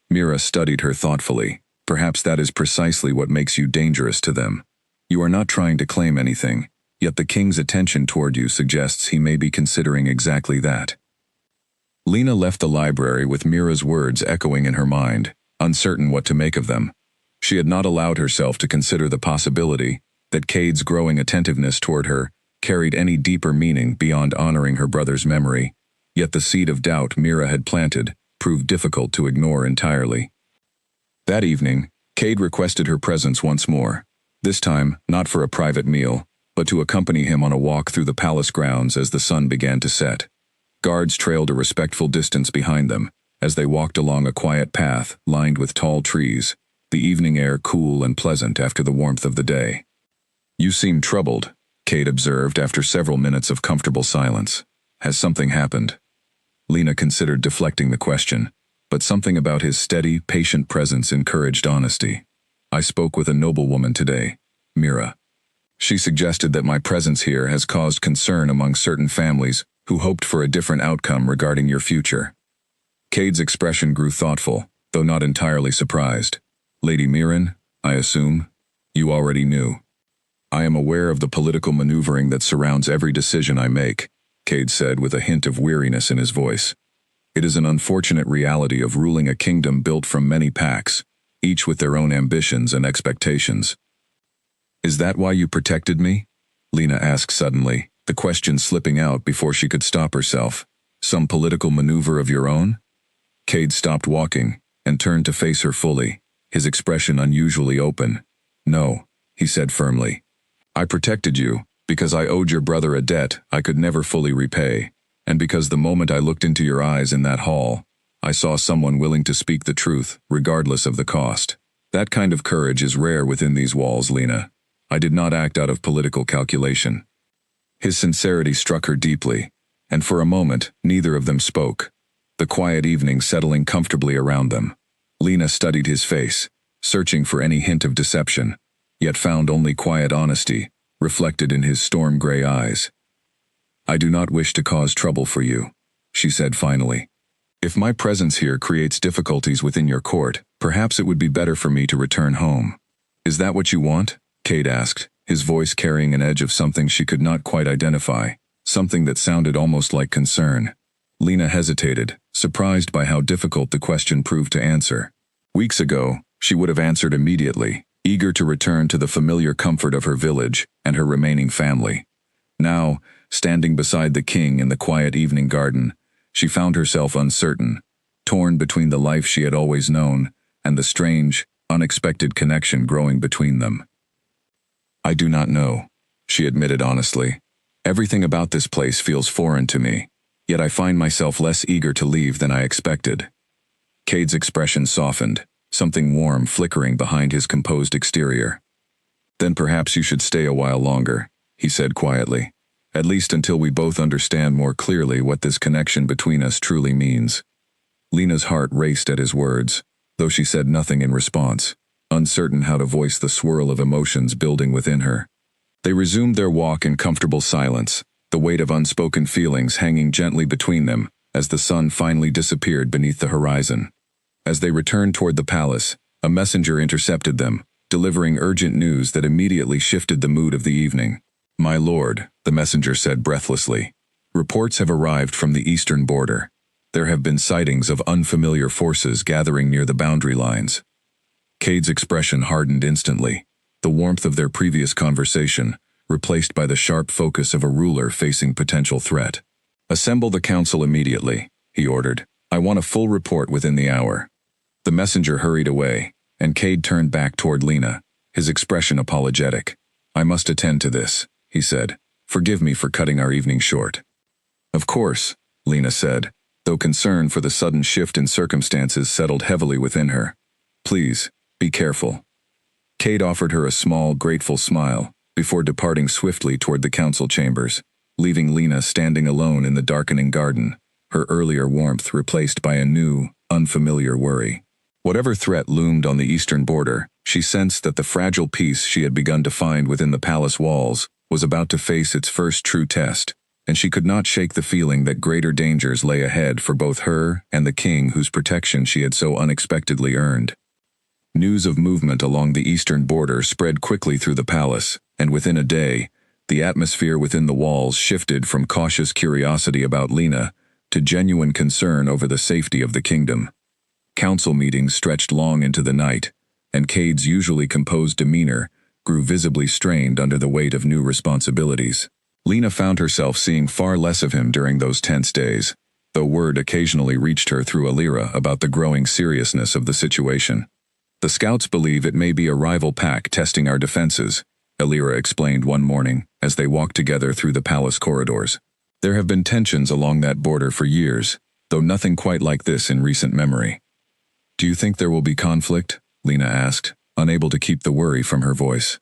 Mira studied her thoughtfully. "Perhaps that is precisely what makes you dangerous to them. You are not trying to claim anything, yet the king's attention toward you suggests he may be considering exactly that." Lena left the library with Mira's words echoing in her mind, uncertain what to make of them. She had not allowed herself to consider the possibility that Cade's growing attentiveness toward her carried any deeper meaning beyond honoring her brother's memory, yet the seed of doubt Mira had planted proved difficult to ignore entirely. That evening, Cade requested her presence once more, this time not for a private meal, but to accompany him on a walk through the palace grounds as the sun began to set. Guards trailed a respectful distance behind them, as they walked along a quiet path lined with tall trees, the evening air cool and pleasant after the warmth of the day. "You seem troubled," Cade observed after several minutes of comfortable silence. Has something happened? Lena considered deflecting the question, but something about his steady, patient presence encouraged honesty. I spoke with a noblewoman today, Mira. She suggested that my presence here has caused concern among certain families who hoped for a different outcome regarding your future. Cade's expression grew thoughtful, though not entirely surprised. Lady Mirren, I assume? You already knew. I am aware of the political maneuvering that surrounds every decision I make, Cade said with a hint of weariness in his voice. It is an unfortunate reality of ruling a kingdom built from many packs, each with their own ambitions and expectations. Is that why you protected me? Lena asked suddenly, the question slipping out before she could stop herself. Some political maneuver of your own? Cade stopped walking and turned to face her fully, his expression unusually open. No, he said firmly. I protected you because I owed your brother a debt I could never fully repay, and because the moment I looked into your eyes in that hall, I saw someone willing to speak the truth, regardless of the cost. That kind of courage is rare within these walls, Lena. I did not act out of political calculation. His sincerity struck her deeply, and for a moment, neither of them spoke, the quiet evening settling comfortably around them. Lena studied his face, searching for any hint of deception, yet found only quiet honesty, reflected in his storm-gray eyes. I do not wish to cause trouble for you, she said finally. If my presence here creates difficulties within your court, perhaps it would be better for me to return home. Is that what you want? Cade asked, his voice carrying an edge of something she could not quite identify, something that sounded almost like concern. Lena hesitated, surprised by how difficult the question proved to answer. Weeks ago, she would have answered immediately, eager to return to the familiar comfort of her village and her remaining family. Now, standing beside the king in the quiet evening garden, she found herself uncertain, torn between the life she had always known and the strange, unexpected connection growing between them. I do not know, she admitted honestly. Everything about this place feels foreign to me, yet I find myself less eager to leave than I expected. Cade's expression softened, something warm flickering behind his composed exterior. Then perhaps you should stay a while longer, he said quietly, at least until we both understand more clearly what this connection between us truly means. Lena's heart raced at his words, though she said nothing in response, uncertain how to voice the swirl of emotions building within her. They resumed their walk in comfortable silence, the weight of unspoken feelings hanging gently between them as the sun finally disappeared beneath the horizon. As they returned toward the palace, a messenger intercepted them, delivering urgent news that immediately shifted the mood of the evening. My lord, the messenger said breathlessly, reports have arrived from the eastern border. There have been sightings of unfamiliar forces gathering near the boundary lines. Cade's expression hardened instantly, the warmth of their previous conversation replaced by the sharp focus of a ruler facing potential threat. Assemble the council immediately, he ordered. I want a full report within the hour. The messenger hurried away, and Cade turned back toward Lena, his expression apologetic. I must attend to this, he said. Forgive me for cutting our evening short. Of course, Lena said, though concern for the sudden shift in circumstances settled heavily within her. Please, be careful. Cade offered her a small, grateful smile, before departing swiftly toward the council chambers, leaving Lena standing alone in the darkening garden, her earlier warmth replaced by a new, unfamiliar worry. Whatever threat loomed on the eastern border, she sensed that the fragile peace she had begun to find within the palace walls was about to face its first true test, and she could not shake the feeling that greater dangers lay ahead for both her and the king whose protection she had so unexpectedly earned. News of movement along the eastern border spread quickly through the palace, and within a day, the atmosphere within the walls shifted from cautious curiosity about Lena to genuine concern over the safety of the kingdom. Council meetings stretched long into the night, and Cade's usually composed demeanor grew visibly strained under the weight of new responsibilities. Lena found herself seeing far less of him during those tense days, though word occasionally reached her through Alira about the growing seriousness of the situation. The scouts believe it may be a rival pack testing our defenses, Alira explained one morning as they walked together through the palace corridors. There have been tensions along that border for years, though nothing quite like this in recent memory. Do you think there will be conflict? Lena asked, unable to keep the worry from her voice.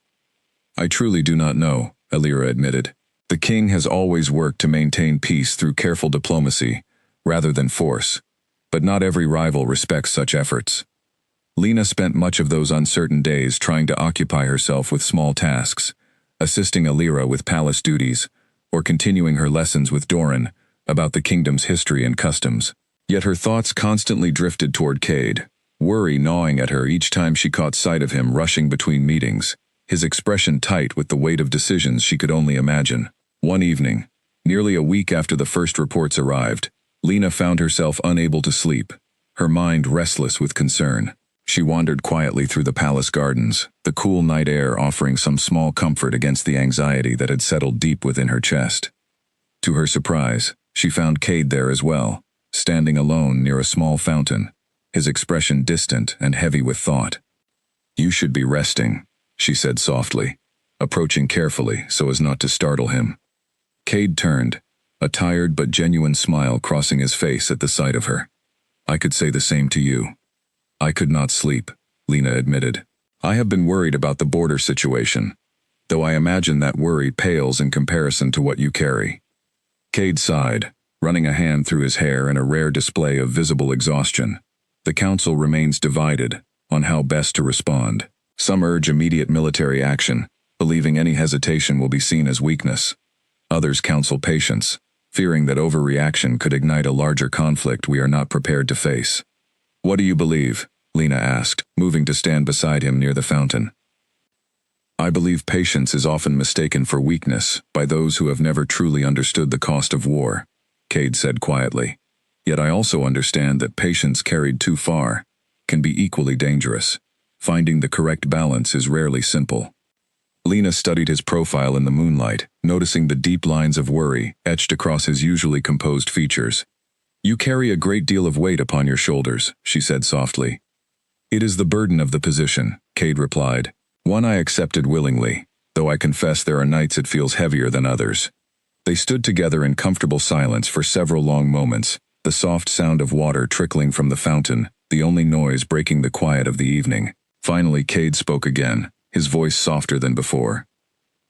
I truly do not know, Alira admitted. The king has always worked to maintain peace through careful diplomacy, rather than force. But not every rival respects such efforts. Lena spent much of those uncertain days trying to occupy herself with small tasks, assisting Alira with palace duties, or continuing her lessons with Doran about the kingdom's history and customs. Yet her thoughts constantly drifted toward Cade, worry gnawing at her each time she caught sight of him rushing between meetings, his expression tight with the weight of decisions she could only imagine. One evening, nearly a week after the first reports arrived, Lena found herself unable to sleep, her mind restless with concern. She wandered quietly through the palace gardens, the cool night air offering some small comfort against the anxiety that had settled deep within her chest. To her surprise, she found Cade there as well, standing alone near a small fountain, his expression distant and heavy with thought. "You should be resting," she said softly, approaching carefully so as not to startle him. Cade turned, a tired but genuine smile crossing his face at the sight of her. "I could say the same to you." "I could not sleep," Lena admitted. "I have been worried about the border situation, though I imagine that worry pales in comparison to what you carry." Cade sighed, running a hand through his hair in a rare display of visible exhaustion. The council remains divided on how best to respond. Some urge immediate military action, believing any hesitation will be seen as weakness. Others counsel patience, fearing that overreaction could ignite a larger conflict we are not prepared to face. "What do you believe?" Lena asked, moving to stand beside him near the fountain. "I believe patience is often mistaken for weakness by those who have never truly understood the cost of war," Cade said quietly. "Yet I also understand that patience carried too far can be equally dangerous. Finding the correct balance is rarely simple." Lena studied his profile in the moonlight, noticing the deep lines of worry etched across his usually composed features. "You carry a great deal of weight upon your shoulders," she said softly. "It is the burden of the position," Cade replied. "One I accepted willingly, though I confess there are nights it feels heavier than others." They stood together in comfortable silence for several long moments, the soft sound of water trickling from the fountain, the only noise breaking the quiet of the evening. Finally Cade spoke again, his voice softer than before.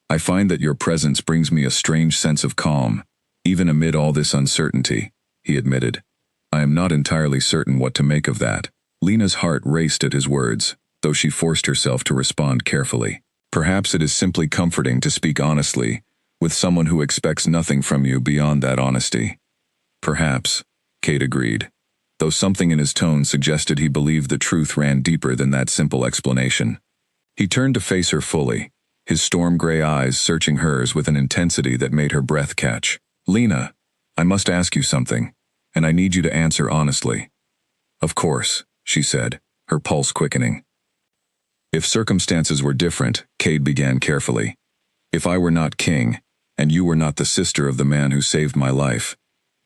"I find that your presence brings me a strange sense of calm, even amid all this uncertainty," he admitted. "I am not entirely certain what to make of that." Lena's heart raced at his words, though she forced herself to respond carefully. "Perhaps it is simply comforting to speak honestly, with someone who expects nothing from you beyond that honesty." "Perhaps," Cade agreed, though something in his tone suggested he believed the truth ran deeper than that simple explanation. He turned to face her fully, his storm-gray eyes searching hers with an intensity that made her breath catch. "Lena, I must ask you something, and I need you to answer honestly." "Of course," she said, her pulse quickening. "If circumstances were different," Cade began carefully, "if I were not king, and you were not the sister of the man who saved my life,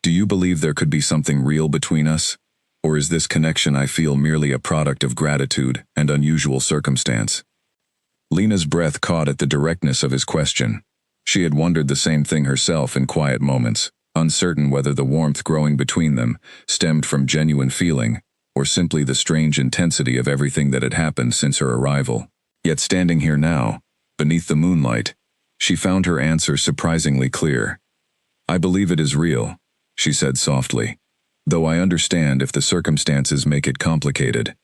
do you believe there could be something real between us? Or is this connection I feel merely a product of gratitude and unusual circumstance?" Lena's breath caught at the directness of his question. She had wondered the same thing herself in quiet moments, uncertain whether the warmth growing between them stemmed from genuine feeling, or simply the strange intensity of everything that had happened since her arrival. Yet standing here now, beneath the moonlight, she found her answer surprisingly clear. "I believe it is real," she said softly, "though I understand if the circumstances make it complicated."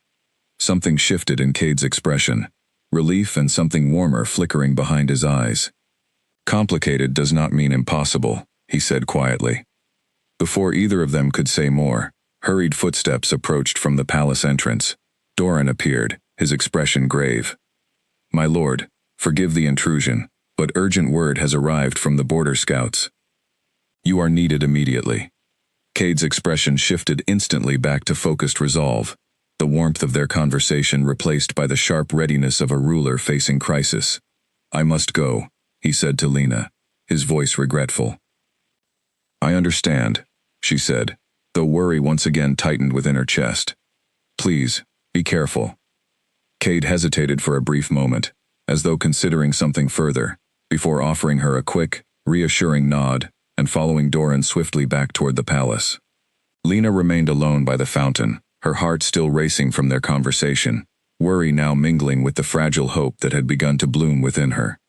Something shifted in Cade's expression, relief and something warmer flickering behind his eyes. "Complicated does not mean impossible," he said quietly. Before either of them could say more, hurried footsteps approached from the palace entrance. Doran appeared, his expression grave. "My lord, forgive the intrusion, but urgent word has arrived from the border scouts. You are needed immediately." Cade's expression shifted instantly back to focused resolve, the warmth of their conversation replaced by the sharp readiness of a ruler facing crisis. "I must go," he said to Lena, his voice regretful. "I understand," she said, though worry once again tightened within her chest. "Please, be careful." Cade hesitated for a brief moment, as though considering something further, before offering her a quick, reassuring nod and following Doran swiftly back toward the palace. Lena remained alone by the fountain, her heart still racing from their conversation, worry now mingling with the fragile hope that had begun to bloom within her.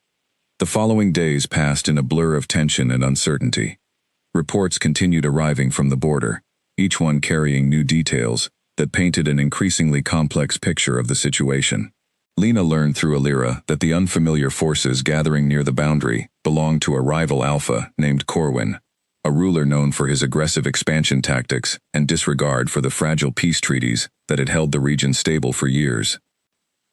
The following days passed in a blur of tension and uncertainty. Reports continued arriving from the border, each one carrying new details that painted an increasingly complex picture of the situation. Lena learned through Alira that the unfamiliar forces gathering near the boundary belonged to a rival alpha named Corwin, a ruler known for his aggressive expansion tactics and disregard for the fragile peace treaties that had held the region stable for years.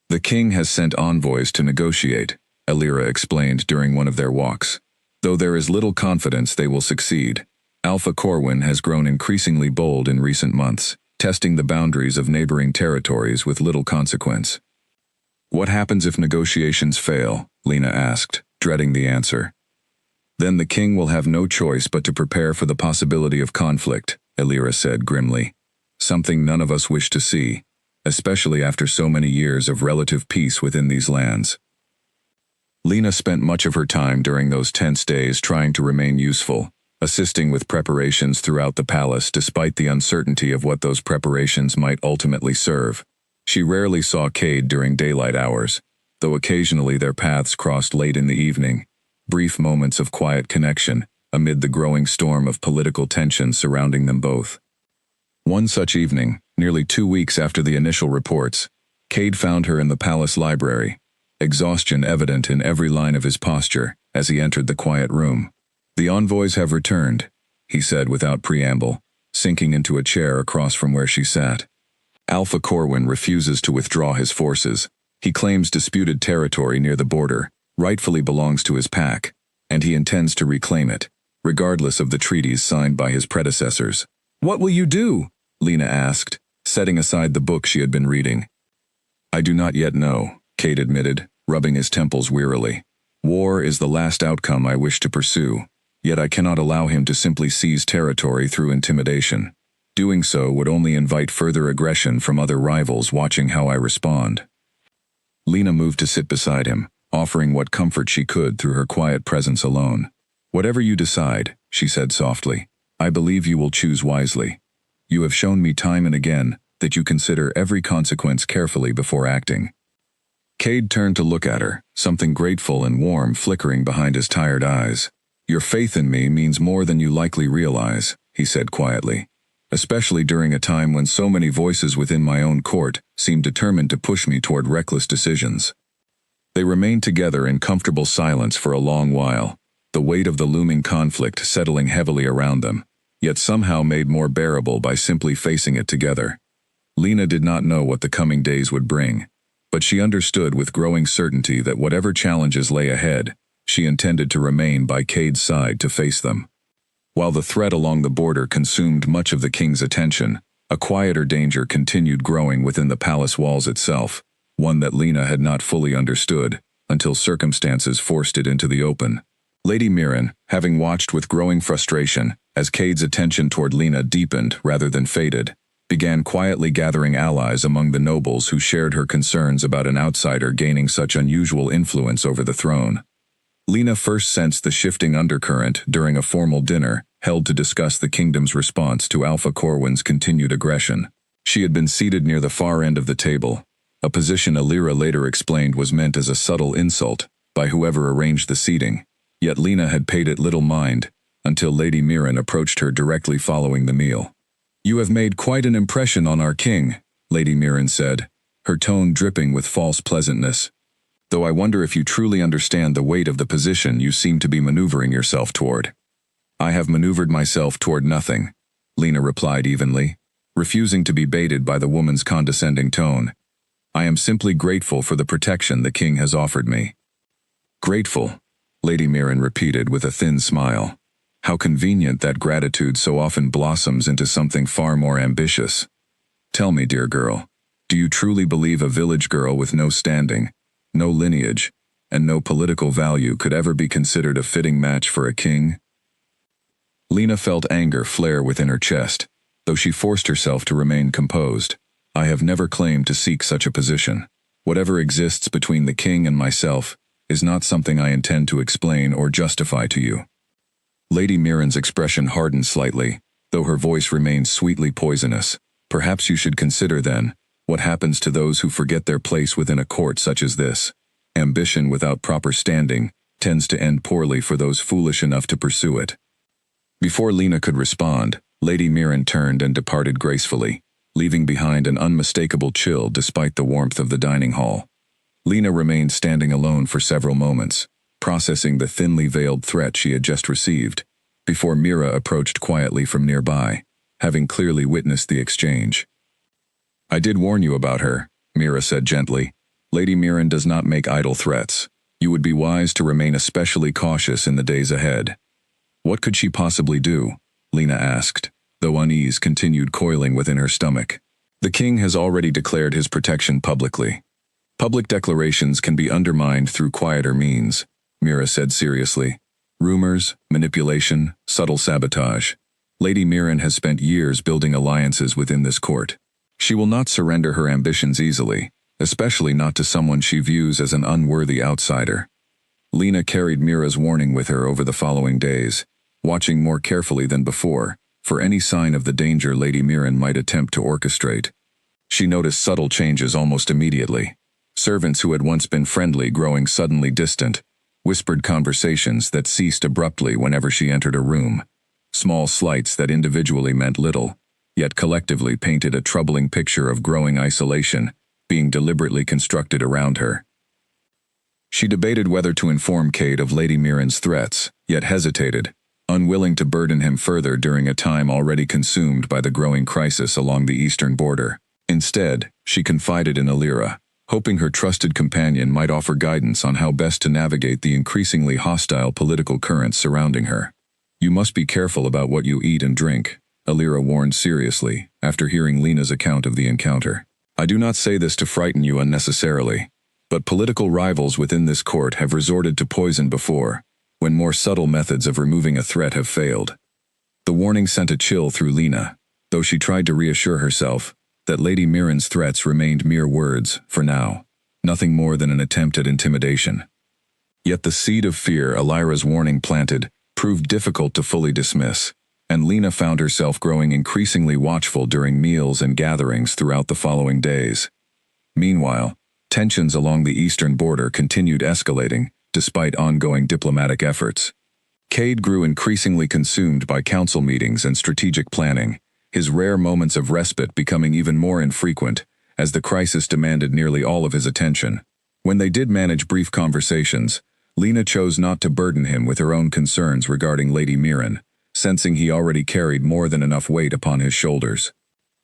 The king has sent envoys to negotiate, Alira explained during one of their walks. Though there is little confidence they will succeed, Alpha Corwin has grown increasingly bold in recent months, testing the boundaries of neighboring territories with little consequence. What happens if negotiations fail? Lena asked, dreading the answer. Then the king will have no choice but to prepare for the possibility of conflict, Alira said grimly. Something none of us wish to see, especially after so many years of relative peace within these lands. Lena spent much of her time during those tense days trying to remain useful, assisting with preparations throughout the palace despite the uncertainty of what those preparations might ultimately serve. She rarely saw Cade during daylight hours, though occasionally their paths crossed late in the evening, brief moments of quiet connection amid the growing storm of political tension surrounding them both. One such evening, nearly 2 weeks after the initial reports, Cade found her in the palace library, exhaustion evident in every line of his posture as he entered the quiet room. "The envoys have returned," he said without preamble, sinking into a chair across from where she sat. "Alpha Corwin refuses to withdraw his forces. He claims disputed territory near the border rightfully belongs to his pack, and he intends to reclaim it, regardless of the treaties signed by his predecessors." "What will you do?" Lena asked, setting aside the book she had been reading. "I do not yet know," Cade admitted, rubbing his temples wearily. "War is the last outcome I wish to pursue, yet I cannot allow him to simply seize territory through intimidation. Doing so would only invite further aggression from other rivals watching how I respond." Lena moved to sit beside him, offering what comfort she could through her quiet presence alone. "Whatever you decide," she said softly, "I believe you will choose wisely. You have shown me time and again that you consider every consequence carefully before acting." Cade turned to look at her, something grateful and warm flickering behind his tired eyes. "Your faith in me means more than you likely realize," he said quietly, "especially during a time when so many voices within my own court seem determined to push me toward reckless decisions." They remained together in comfortable silence for a long while, the weight of the looming conflict settling heavily around them, yet somehow made more bearable by simply facing it together. Lena did not know what the coming days would bring, but she understood with growing certainty that whatever challenges lay ahead, she intended to remain by Cade's side to face them. While the threat along the border consumed much of the king's attention, a quieter danger continued growing within the palace walls itself, one that Lena had not fully understood until circumstances forced it into the open. Lady Mirren, having watched with growing frustration as Cade's attention toward Lena deepened rather than faded, began quietly gathering allies among the nobles who shared her concerns about an outsider gaining such unusual influence over the throne. Lena first sensed the shifting undercurrent during a formal dinner held to discuss the kingdom's response to Alpha Corwin's continued aggression. She had been seated near the far end of the table, a position Alira later explained was meant as a subtle insult by whoever arranged the seating, yet Lena had paid it little mind until Lady Mirren approached her directly following the meal. "You have made quite an impression on our king," Lady Mirren said, her tone dripping with false pleasantness. "Though I wonder if you truly understand the weight of the position you seem to be maneuvering yourself toward." "I have maneuvered myself toward nothing," Lena replied evenly, refusing to be baited by the woman's condescending tone. "I am simply grateful for the protection the king has offered me." "Grateful," Lady Mirren repeated with a thin smile. "How convenient that gratitude so often blossoms into something far more ambitious. Tell me, dear girl, do you truly believe a village girl with no standing, no lineage, and no political value could ever be considered a fitting match for a king?" Lena felt anger flare within her chest, though she forced herself to remain composed. "I have never claimed to seek such a position. Whatever exists between the king and myself is not something I intend to explain or justify to you." Lady Mirren's expression hardened slightly, though her voice remained sweetly poisonous. "Perhaps you should consider, then, what happens to those who forget their place within a court such as this. Ambition without proper standing tends to end poorly for those foolish enough to pursue it. Before Lena could respond, Lady Mirren turned and departed gracefully, leaving behind an unmistakable chill despite the warmth of the dining hall. Lena remained standing alone for several moments, processing the thinly veiled threat she had just received, before Mira approached quietly from nearby, having clearly witnessed the exchange. "I did warn you about her," Mira said gently. "Lady Mirren does not make idle threats. You would be wise to remain especially cautious in the days ahead." "What could she possibly do?" Lena asked, though unease continued coiling within her stomach. "The king has already declared his protection publicly. Public declarations can be undermined through quieter means," Mira said seriously. "Rumors, manipulation, subtle sabotage. Lady Mirren has spent years building alliances within this court. She will not surrender her ambitions easily, especially not to someone she views as an unworthy outsider." Lena carried Mira's warning with her over the following days, watching more carefully than before for any sign of the danger Lady Mirren might attempt to orchestrate. She noticed subtle changes almost immediately. Servants who had once been friendly growing suddenly distant, whispered conversations that ceased abruptly whenever she entered a room, small slights that individually meant little, yet collectively painted a troubling picture of growing isolation being deliberately constructed around her. She debated whether to inform Cade of Lady Mirren's threats, yet hesitated, unwilling to burden him further during a time already consumed by the growing crisis along the eastern border. Instead, she confided in Alira, hoping her trusted companion might offer guidance on how best to navigate the increasingly hostile political currents surrounding her. "You must be careful about what you eat and drink," Alira warned seriously, after hearing Lena's account of the encounter. "I do not say this to frighten you unnecessarily, but political rivals within this court have resorted to poison before, when more subtle methods of removing a threat have failed." The warning sent a chill through Lena, though she tried to reassure herself that Lady Mirren's threats remained mere words, for now, nothing more than an attempt at intimidation. Yet the seed of fear Alira's warning planted proved difficult to fully dismiss, and Lena found herself growing increasingly watchful during meals and gatherings throughout the following days. Meanwhile, tensions along the eastern border continued escalating, despite ongoing diplomatic efforts. Cade grew increasingly consumed by council meetings and strategic planning, his rare moments of respite becoming even more infrequent, as the crisis demanded nearly all of his attention. When they did manage brief conversations, Lena chose not to burden him with her own concerns regarding Lady Mirren, sensing he already carried more than enough weight upon his shoulders.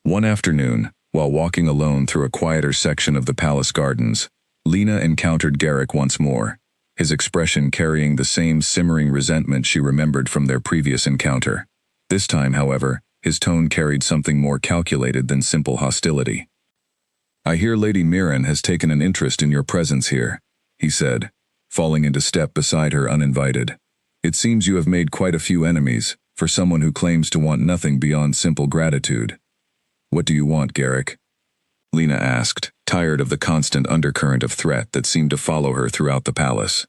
One afternoon, while walking alone through a quieter section of the palace gardens, Lena encountered Garrick once more, his expression carrying the same simmering resentment she remembered from their previous encounter. This time, however, his tone carried something more calculated than simple hostility. "I hear Lady Mirren has taken an interest in your presence here," he said, falling into step beside her uninvited. "It seems you have made quite a few enemies, for someone who claims to want nothing beyond simple gratitude." "What do you want, Garrick?" Lena asked, tired of the constant undercurrent of threat that seemed to follow her throughout the palace.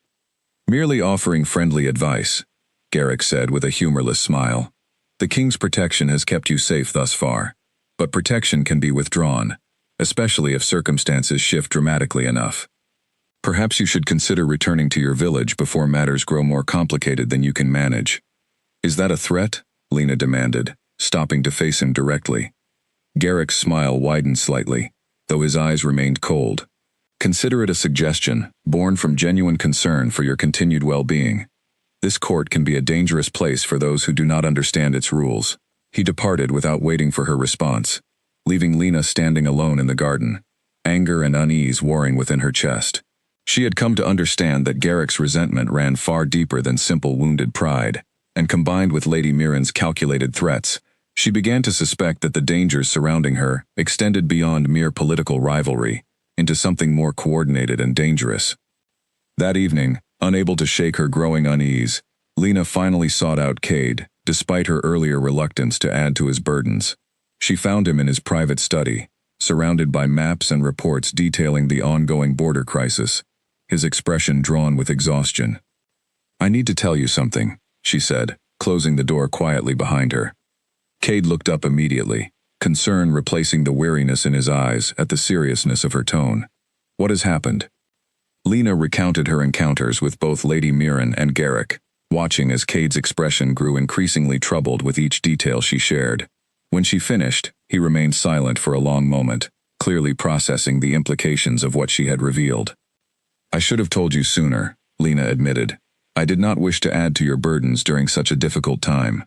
"Merely offering friendly advice," Garrick said with a humorless smile. "The king's protection has kept you safe thus far, but protection can be withdrawn, especially if circumstances shift dramatically enough. Perhaps you should consider returning to your village before matters grow more complicated than you can manage." "Is that a threat?" Lena demanded, stopping to face him directly. Garrick's smile widened slightly, though his eyes remained cold. "Consider it a suggestion, born from genuine concern for your continued well-being. This court can be a dangerous place for those who do not understand its rules." He departed without waiting for her response, leaving Lena standing alone in the garden, anger and unease warring within her chest. She had come to understand that Garrick's resentment ran far deeper than simple wounded pride, and combined with Lady Mirren's calculated threats, she began to suspect that the dangers surrounding her extended beyond mere political rivalry, into something more coordinated and dangerous. That evening, unable to shake her growing unease, Lena finally sought out Cade, despite her earlier reluctance to add to his burdens. She found him in his private study, surrounded by maps and reports detailing the ongoing border crisis, his expression drawn with exhaustion. "I need to tell you something," she said, closing the door quietly behind her. Cade looked up immediately, concern replacing the weariness in his eyes at the seriousness of her tone. "What has happened?" Lena recounted her encounters with both Lady Mirren and Garrick, watching as Cade's expression grew increasingly troubled with each detail she shared. When she finished, he remained silent for a long moment, clearly processing the implications of what she had revealed. "I should have told you sooner," Lena admitted. "I did not wish to add to your burdens during such a difficult time."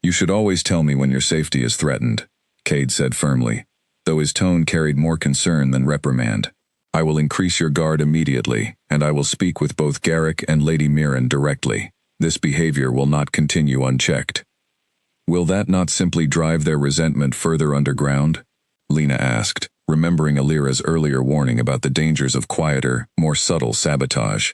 "You should always tell me when your safety is threatened," Cade said firmly, though his tone carried more concern than reprimand. "I will increase your guard immediately, and I will speak with both Garrick and Lady Mirren directly. This behavior will not continue unchecked." "Will that not simply drive their resentment further underground?" Lena asked, remembering Alira's earlier warning about the dangers of quieter, more subtle sabotage.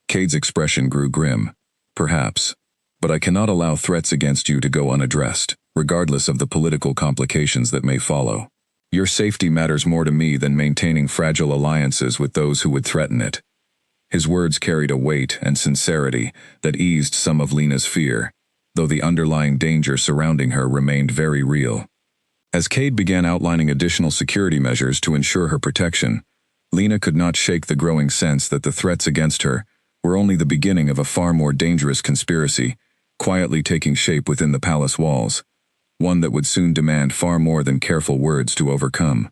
Cade's expression grew grim. "Perhaps. But I cannot allow threats against you to go unaddressed, regardless of the political complications that may follow. Your safety matters more to me than maintaining fragile alliances with those who would threaten it." His words carried a weight and sincerity that eased some of Lena's fear, though the underlying danger surrounding her remained very real. As Cade began outlining additional security measures to ensure her protection, Lena could not shake the growing sense that the threats against her were only the beginning of a far more dangerous conspiracy, quietly taking shape within the palace walls, one that would soon demand far more than careful words to overcome.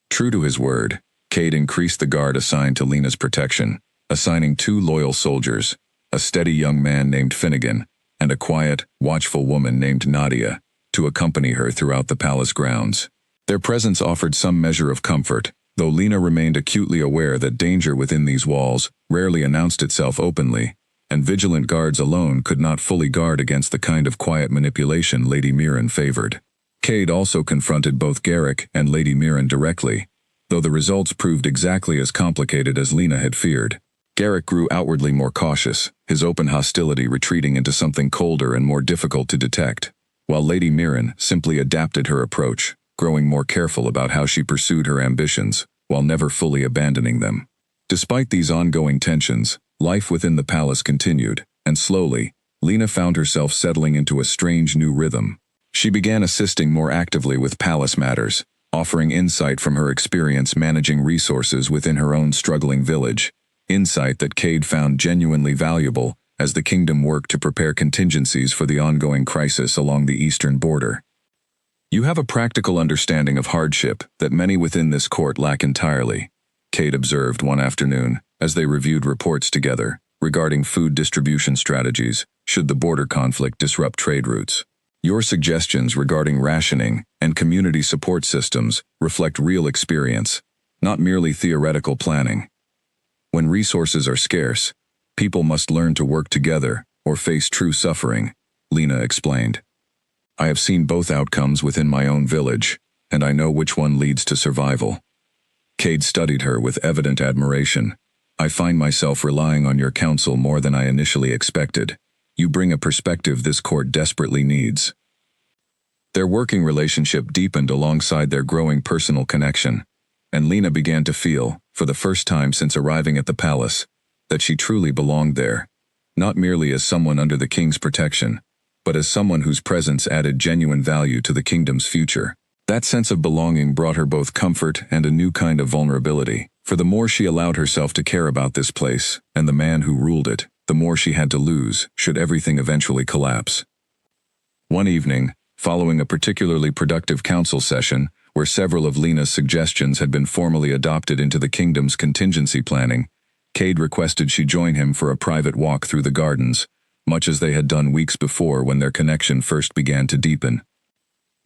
True to his word, Cade increased the guard assigned to Lena's protection, assigning 2 loyal soldiers, a steady young man named Finnegan, and a quiet, watchful woman named Nadia, to accompany her throughout the palace grounds. Their presence offered some measure of comfort, though Lena remained acutely aware that danger within these walls rarely announced itself openly, and vigilant guards alone could not fully guard against the kind of quiet manipulation Lady Mirren favored. Cade also confronted both Garrick and Lady Mirren directly, though the results proved exactly as complicated as Lena had feared. Garrick grew outwardly more cautious, his open hostility retreating into something colder and more difficult to detect, while Lady Mirren simply adapted her approach, growing more careful about how she pursued her ambitions, while never fully abandoning them. Despite these ongoing tensions, life within the palace continued, and slowly, Lena found herself settling into a strange new rhythm. She began assisting more actively with palace matters, offering insight from her experience managing resources within her own struggling village, insight that Cade found genuinely valuable as the kingdom worked to prepare contingencies for the ongoing crisis along the eastern border. "You have a practical understanding of hardship that many within this court lack entirely," Cade observed one afternoon as they reviewed reports together regarding food distribution strategies should the border conflict disrupt trade routes. "Your suggestions regarding rationing and community support systems reflect real experience, not merely theoretical planning. When resources are scarce, people must learn to work together or face true suffering," Lena explained. "I have seen both outcomes within my own village, and I know which one leads to survival." Cade studied her with evident admiration. "I find myself relying on your counsel more than I initially expected. You bring a perspective this court desperately needs." Their working relationship deepened alongside their growing personal connection, and Lena began to feel, for the first time since arriving at the palace, that she truly belonged there, not merely as someone under the king's protection, but as someone whose presence added genuine value to the kingdom's future. That sense of belonging brought her both comfort and a new kind of vulnerability, for the more she allowed herself to care about this place and the man who ruled it, the more she had to lose should everything eventually collapse. One evening, following a particularly productive council session where several of Lena's suggestions had been formally adopted into the kingdom's contingency planning, Cade requested she join him for a private walk through the gardens, much as they had done weeks before when their connection first began to deepen.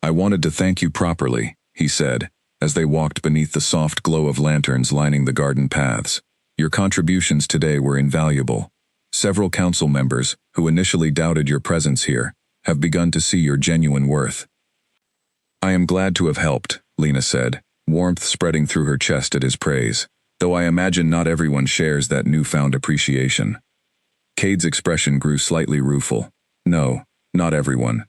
"I wanted to thank you properly," he said, as they walked beneath the soft glow of lanterns lining the garden paths. "Your contributions today were invaluable. Several council members, who initially doubted your presence here, have begun to see your genuine worth." "I am glad to have helped," Lena said, warmth spreading through her chest at his praise, "though I imagine not everyone shares that newfound appreciation." Cade's expression grew slightly rueful. "No, not everyone."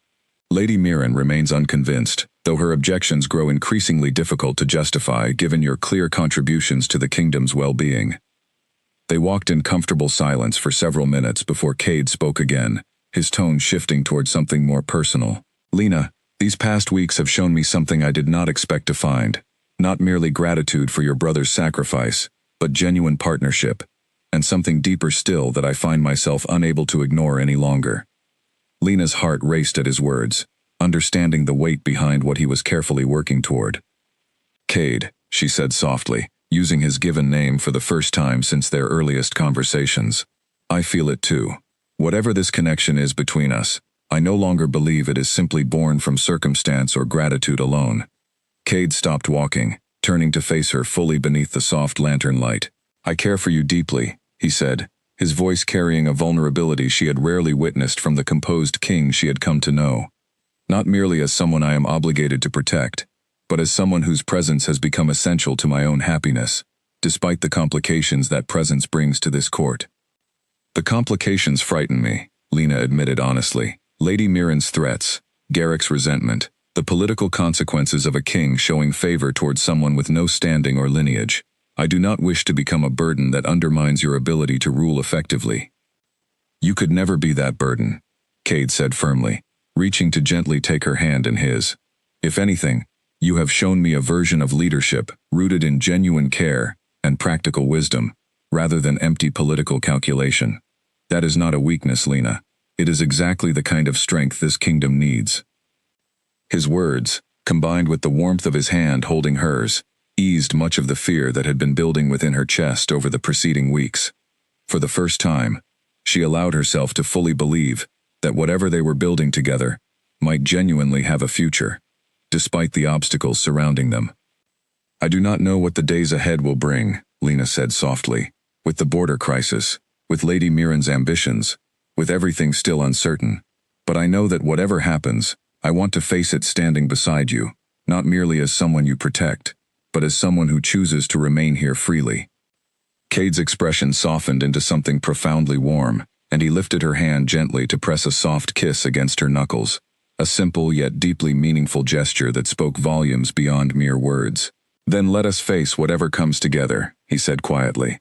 Lady Mirren remains unconvinced, though her objections grow increasingly difficult to justify given your clear contributions to the kingdom's well-being. They walked in comfortable silence for several minutes before Cade spoke again, his tone shifting toward something more personal. "Lena, these past weeks have shown me something I did not expect to find. Not merely gratitude for your brother's sacrifice, but genuine partnership, and something deeper still that I find myself unable to ignore any longer. Lena's heart raced at his words, understanding the weight behind what he was carefully working toward. Cade, she said softly, using his given name for the first time since their earliest conversations. I feel it too. Whatever this connection is between us, I no longer believe it is simply born from circumstance or gratitude alone. Cade stopped walking, turning to face her fully beneath the soft lantern light. I care for you deeply, he said, his voice carrying a vulnerability she had rarely witnessed from the composed king she had come to know. Not merely as someone I am obligated to protect, but as someone whose presence has become essential to my own happiness, despite the complications that presence brings to this court. The complications frighten me, Lena admitted honestly. Lady Mirren's threats, Garrick's resentment, the political consequences of a king showing favor towards someone with no standing or lineage. I do not wish to become a burden that undermines your ability to rule effectively. You could never be that burden, Cade said firmly, reaching to gently take her hand in his. If anything, you have shown me a version of leadership rooted in genuine care and practical wisdom, rather than empty political calculation. That is not a weakness, Lena. It is exactly the kind of strength this kingdom needs. His words, combined with the warmth of his hand holding hers, eased much of the fear that had been building within her chest over the preceding weeks. For the first time, she allowed herself to fully believe that whatever they were building together might genuinely have a future, despite the obstacles surrounding them. I do not know what the days ahead will bring, Lena said softly, with the border crisis, with Lady Mirren's ambitions, with everything still uncertain. But I know that whatever happens, I want to face it standing beside you, not merely as someone you protect, but as someone who chooses to remain here freely. Cade's expression softened into something profoundly warm, and he lifted her hand gently to press a soft kiss against her knuckles, a simple yet deeply meaningful gesture that spoke volumes beyond mere words. Then let us face whatever comes together, he said quietly.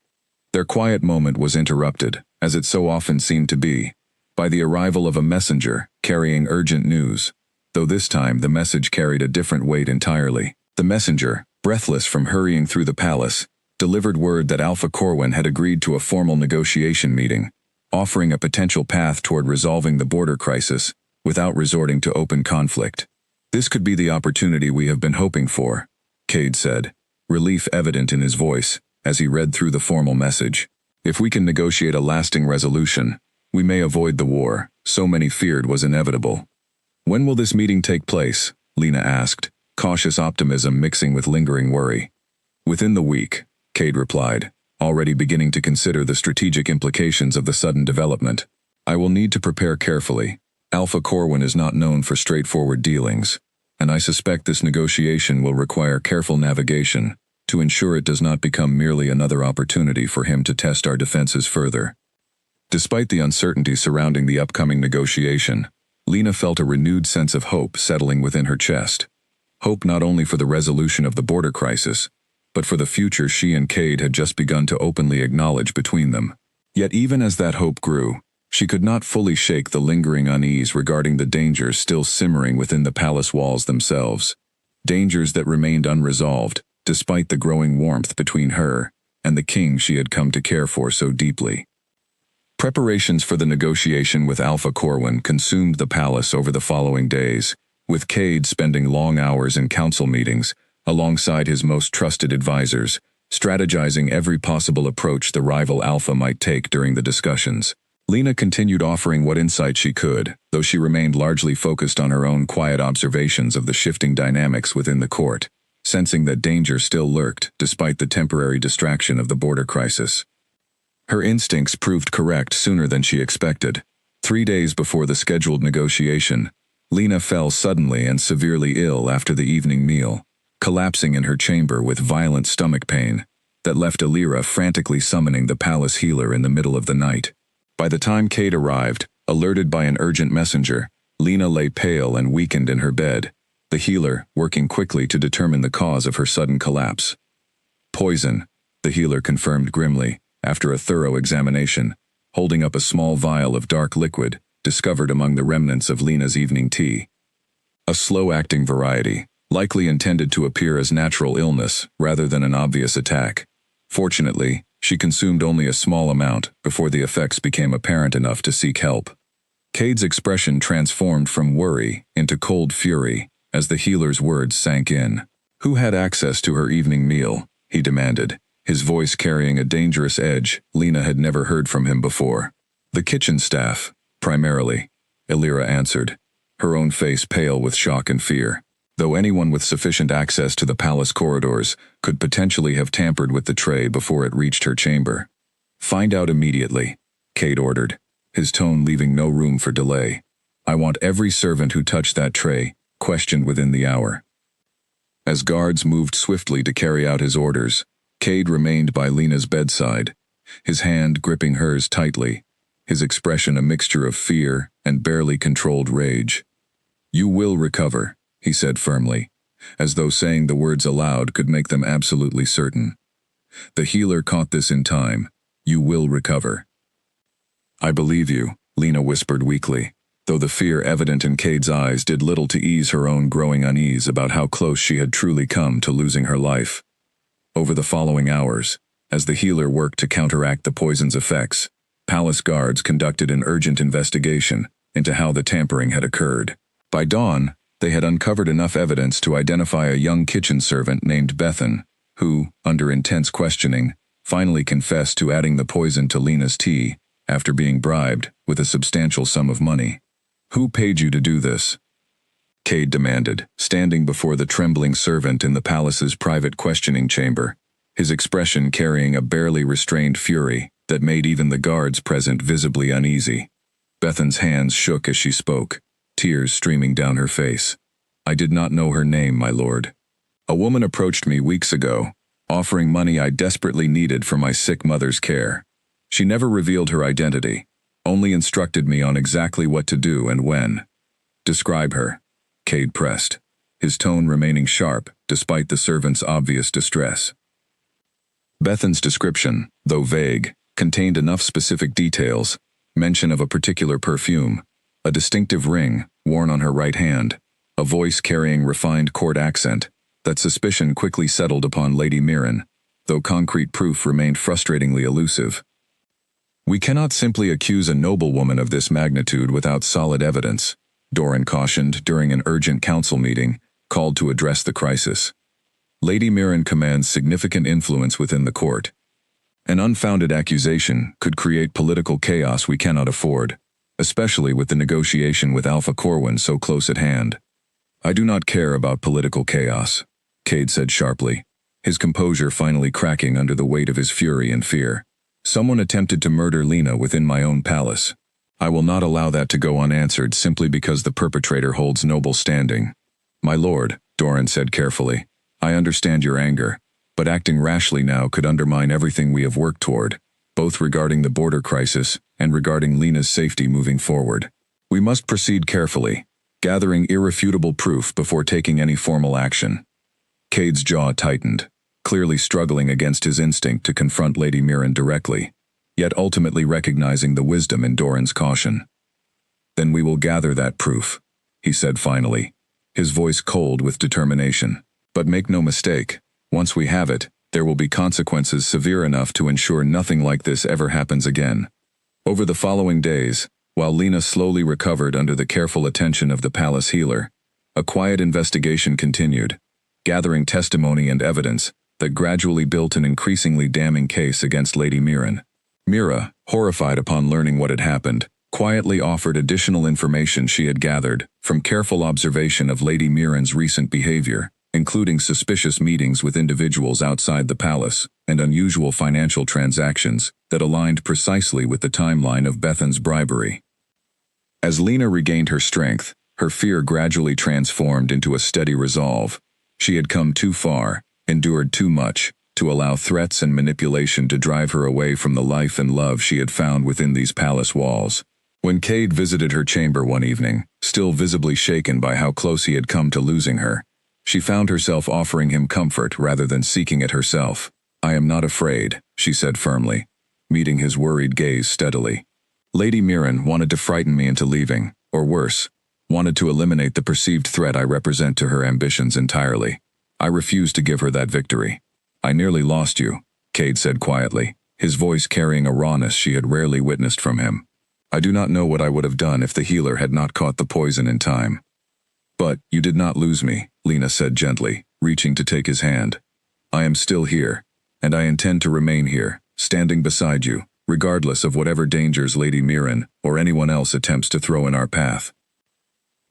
Their quiet moment was interrupted, as it so often seemed to be, by the arrival of a messenger carrying urgent news, though this time the message carried a different weight entirely. The messenger, breathless from hurrying through the palace, delivered word that Alpha Corwin had agreed to a formal negotiation meeting, offering a potential path toward resolving the border crisis without resorting to open conflict. This could be the opportunity we have been hoping for, Cade said, relief evident in his voice as he read through the formal message. If we can negotiate a lasting resolution, we may avoid the war so many feared was inevitable. When will this meeting take place? Lena asked, cautious optimism mixing with lingering worry. Within the week, Cade replied, already beginning to consider the strategic implications of the sudden development. I will need to prepare carefully. Alpha Corwin is not known for straightforward dealings, and I suspect this negotiation will require careful navigation to ensure it does not become merely another opportunity for him to test our defenses further. Despite the uncertainty surrounding the upcoming negotiation, Lena felt a renewed sense of hope settling within her chest. Hope not only for the resolution of the border crisis, but for the future she and Cade had just begun to openly acknowledge between them. Yet even as that hope grew, she could not fully shake the lingering unease regarding the dangers still simmering within the palace walls themselves. Dangers that remained unresolved, despite the growing warmth between her and the king she had come to care for so deeply. Preparations for the negotiation with Alpha Corwin consumed the palace over the following days, with Cade spending long hours in council meetings, alongside his most trusted advisors, strategizing every possible approach the rival Alpha might take during the discussions. Lena continued offering what insight she could, though she remained largely focused on her own quiet observations of the shifting dynamics within the court, sensing that danger still lurked despite the temporary distraction of the border crisis. Her instincts proved correct sooner than she expected. 3 days before the scheduled negotiation, Lena fell suddenly and severely ill after the evening meal, collapsing in her chamber with violent stomach pain that left Alira frantically summoning the palace healer in the middle of the night. By the time Cade arrived, alerted by an urgent messenger, Lena lay pale and weakened in her bed, the healer working quickly to determine the cause of her sudden collapse. Poison, the healer confirmed grimly, after a thorough examination, holding up a small vial of dark liquid discovered among the remnants of Lena's evening tea. A slow-acting variety, likely intended to appear as natural illness rather than an obvious attack. Fortunately, she consumed only a small amount before the effects became apparent enough to seek help. Cade's expression transformed from worry into cold fury as the healer's words sank in. Who had access to her evening meal? He demanded, his voice carrying a dangerous edge Lena had never heard from him before. The kitchen staff, primarily, Elira answered, her own face pale with shock and fear. Though anyone with sufficient access to the palace corridors could potentially have tampered with the tray before it reached her chamber. Find out immediately, Cade ordered, his tone leaving no room for delay. I want every servant who touched that tray questioned within the hour. As guards moved swiftly to carry out his orders, Cade remained by Lena's bedside, his hand gripping hers tightly, his expression a mixture of fear and barely controlled rage. You will recover, he said firmly, as though saying the words aloud could make them absolutely certain. The healer caught this in time. You will recover. I believe you, Lena whispered weakly, though the fear evident in Cade's eyes did little to ease her own growing unease about how close she had truly come to losing her life. Over the following hours, as the healer worked to counteract the poison's effects, palace guards conducted an urgent investigation into how the tampering had occurred. By dawn, they had uncovered enough evidence to identify a young kitchen servant named Bethan, who, under intense questioning, finally confessed to adding the poison to Lena's tea after being bribed with a substantial sum of money. Who paid you to do this? Cade demanded, standing before the trembling servant in the palace's private questioning chamber, his expression carrying a barely restrained fury that made even the guards present visibly uneasy. Bethan's hands shook as she spoke, tears streaming down her face. I did not know her name, my lord. A woman approached me weeks ago, offering money I desperately needed for my sick mother's care. She never revealed her identity, only instructed me on exactly what to do and when. Describe her, Cade pressed, his tone remaining sharp despite the servant's obvious distress. Bethan's description, though vague, contained enough specific details, mention of a particular perfume, a distinctive ring worn on her right hand, a voice carrying refined court accent, that suspicion quickly settled upon Lady Mirren, though concrete proof remained frustratingly elusive. We cannot simply accuse a noblewoman of this magnitude without solid evidence, Doran cautioned during an urgent council meeting called to address the crisis. Lady Mirren commands significant influence within the court. An unfounded accusation could create political chaos we cannot afford, especially with the negotiation with Alpha Corwin so close at hand. I do not care about political chaos, Cade said sharply, his composure finally cracking under the weight of his fury and fear. Someone attempted to murder Lena within my own palace. I will not allow that to go unanswered simply because the perpetrator holds noble standing. My lord, Doran said carefully, I understand your anger, but acting rashly now could undermine everything we have worked toward, both regarding the border crisis and regarding Lena's safety moving forward. We must proceed carefully, gathering irrefutable proof before taking any formal action. Cade's jaw tightened, clearly struggling against his instinct to confront Lady Mirren directly, yet ultimately recognizing the wisdom in Doran's caution. Then we will gather that proof, he said finally, his voice cold with determination. But make no mistake, once we have it, there will be consequences severe enough to ensure nothing like this ever happens again. Over the following days, while Lena slowly recovered under the careful attention of the palace healer, a quiet investigation continued, gathering testimony and evidence that gradually built an increasingly damning case against Lady Mirren. Mira, horrified upon learning what had happened, quietly offered additional information she had gathered from careful observation of Lady Mirren's recent behavior, including suspicious meetings with individuals outside the palace and unusual financial transactions that aligned precisely with the timeline of Bethan's bribery. As Lena regained her strength, her fear gradually transformed into a steady resolve. She had come too far, endured too much, to allow threats and manipulation to drive her away from the life and love she had found within these palace walls. When Cade visited her chamber one evening, still visibly shaken by how close he had come to losing her, she found herself offering him comfort rather than seeking it herself. I am not afraid, she said firmly, meeting his worried gaze steadily. Lady Mirren wanted to frighten me into leaving, or worse, wanted to eliminate the perceived threat I represent to her ambitions entirely. I refused to give her that victory. I nearly lost you, Cade said quietly, his voice carrying a rawness she had rarely witnessed from him. I do not know what I would have done if the healer had not caught the poison in time. But you did not lose me, Lena said gently, reaching to take his hand. I am still here, and I intend to remain here, standing beside you, regardless of whatever dangers Lady Mirren or anyone else attempts to throw in our path.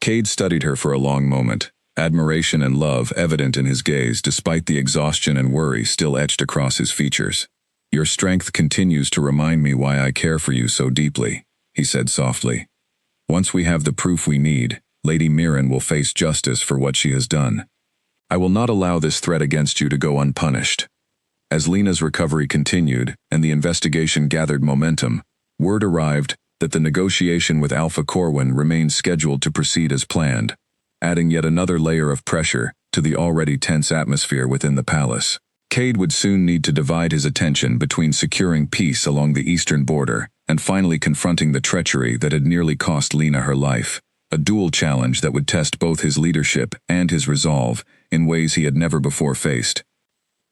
Cade studied her for a long moment, admiration and love evident in his gaze despite the exhaustion and worry still etched across his features. Your strength continues to remind me why I care for you so deeply, he said softly. Once we have the proof we need, Lady Mirren will face justice for what she has done. I will not allow this threat against you to go unpunished. As Lena's recovery continued and the investigation gathered momentum, word arrived that the negotiation with Alpha Corwin remained scheduled to proceed as planned, adding yet another layer of pressure to the already tense atmosphere within the palace. Cade would soon need to divide his attention between securing peace along the eastern border and finally confronting the treachery that had nearly cost Lena her life, a dual challenge that would test both his leadership and his resolve in ways he had never before faced.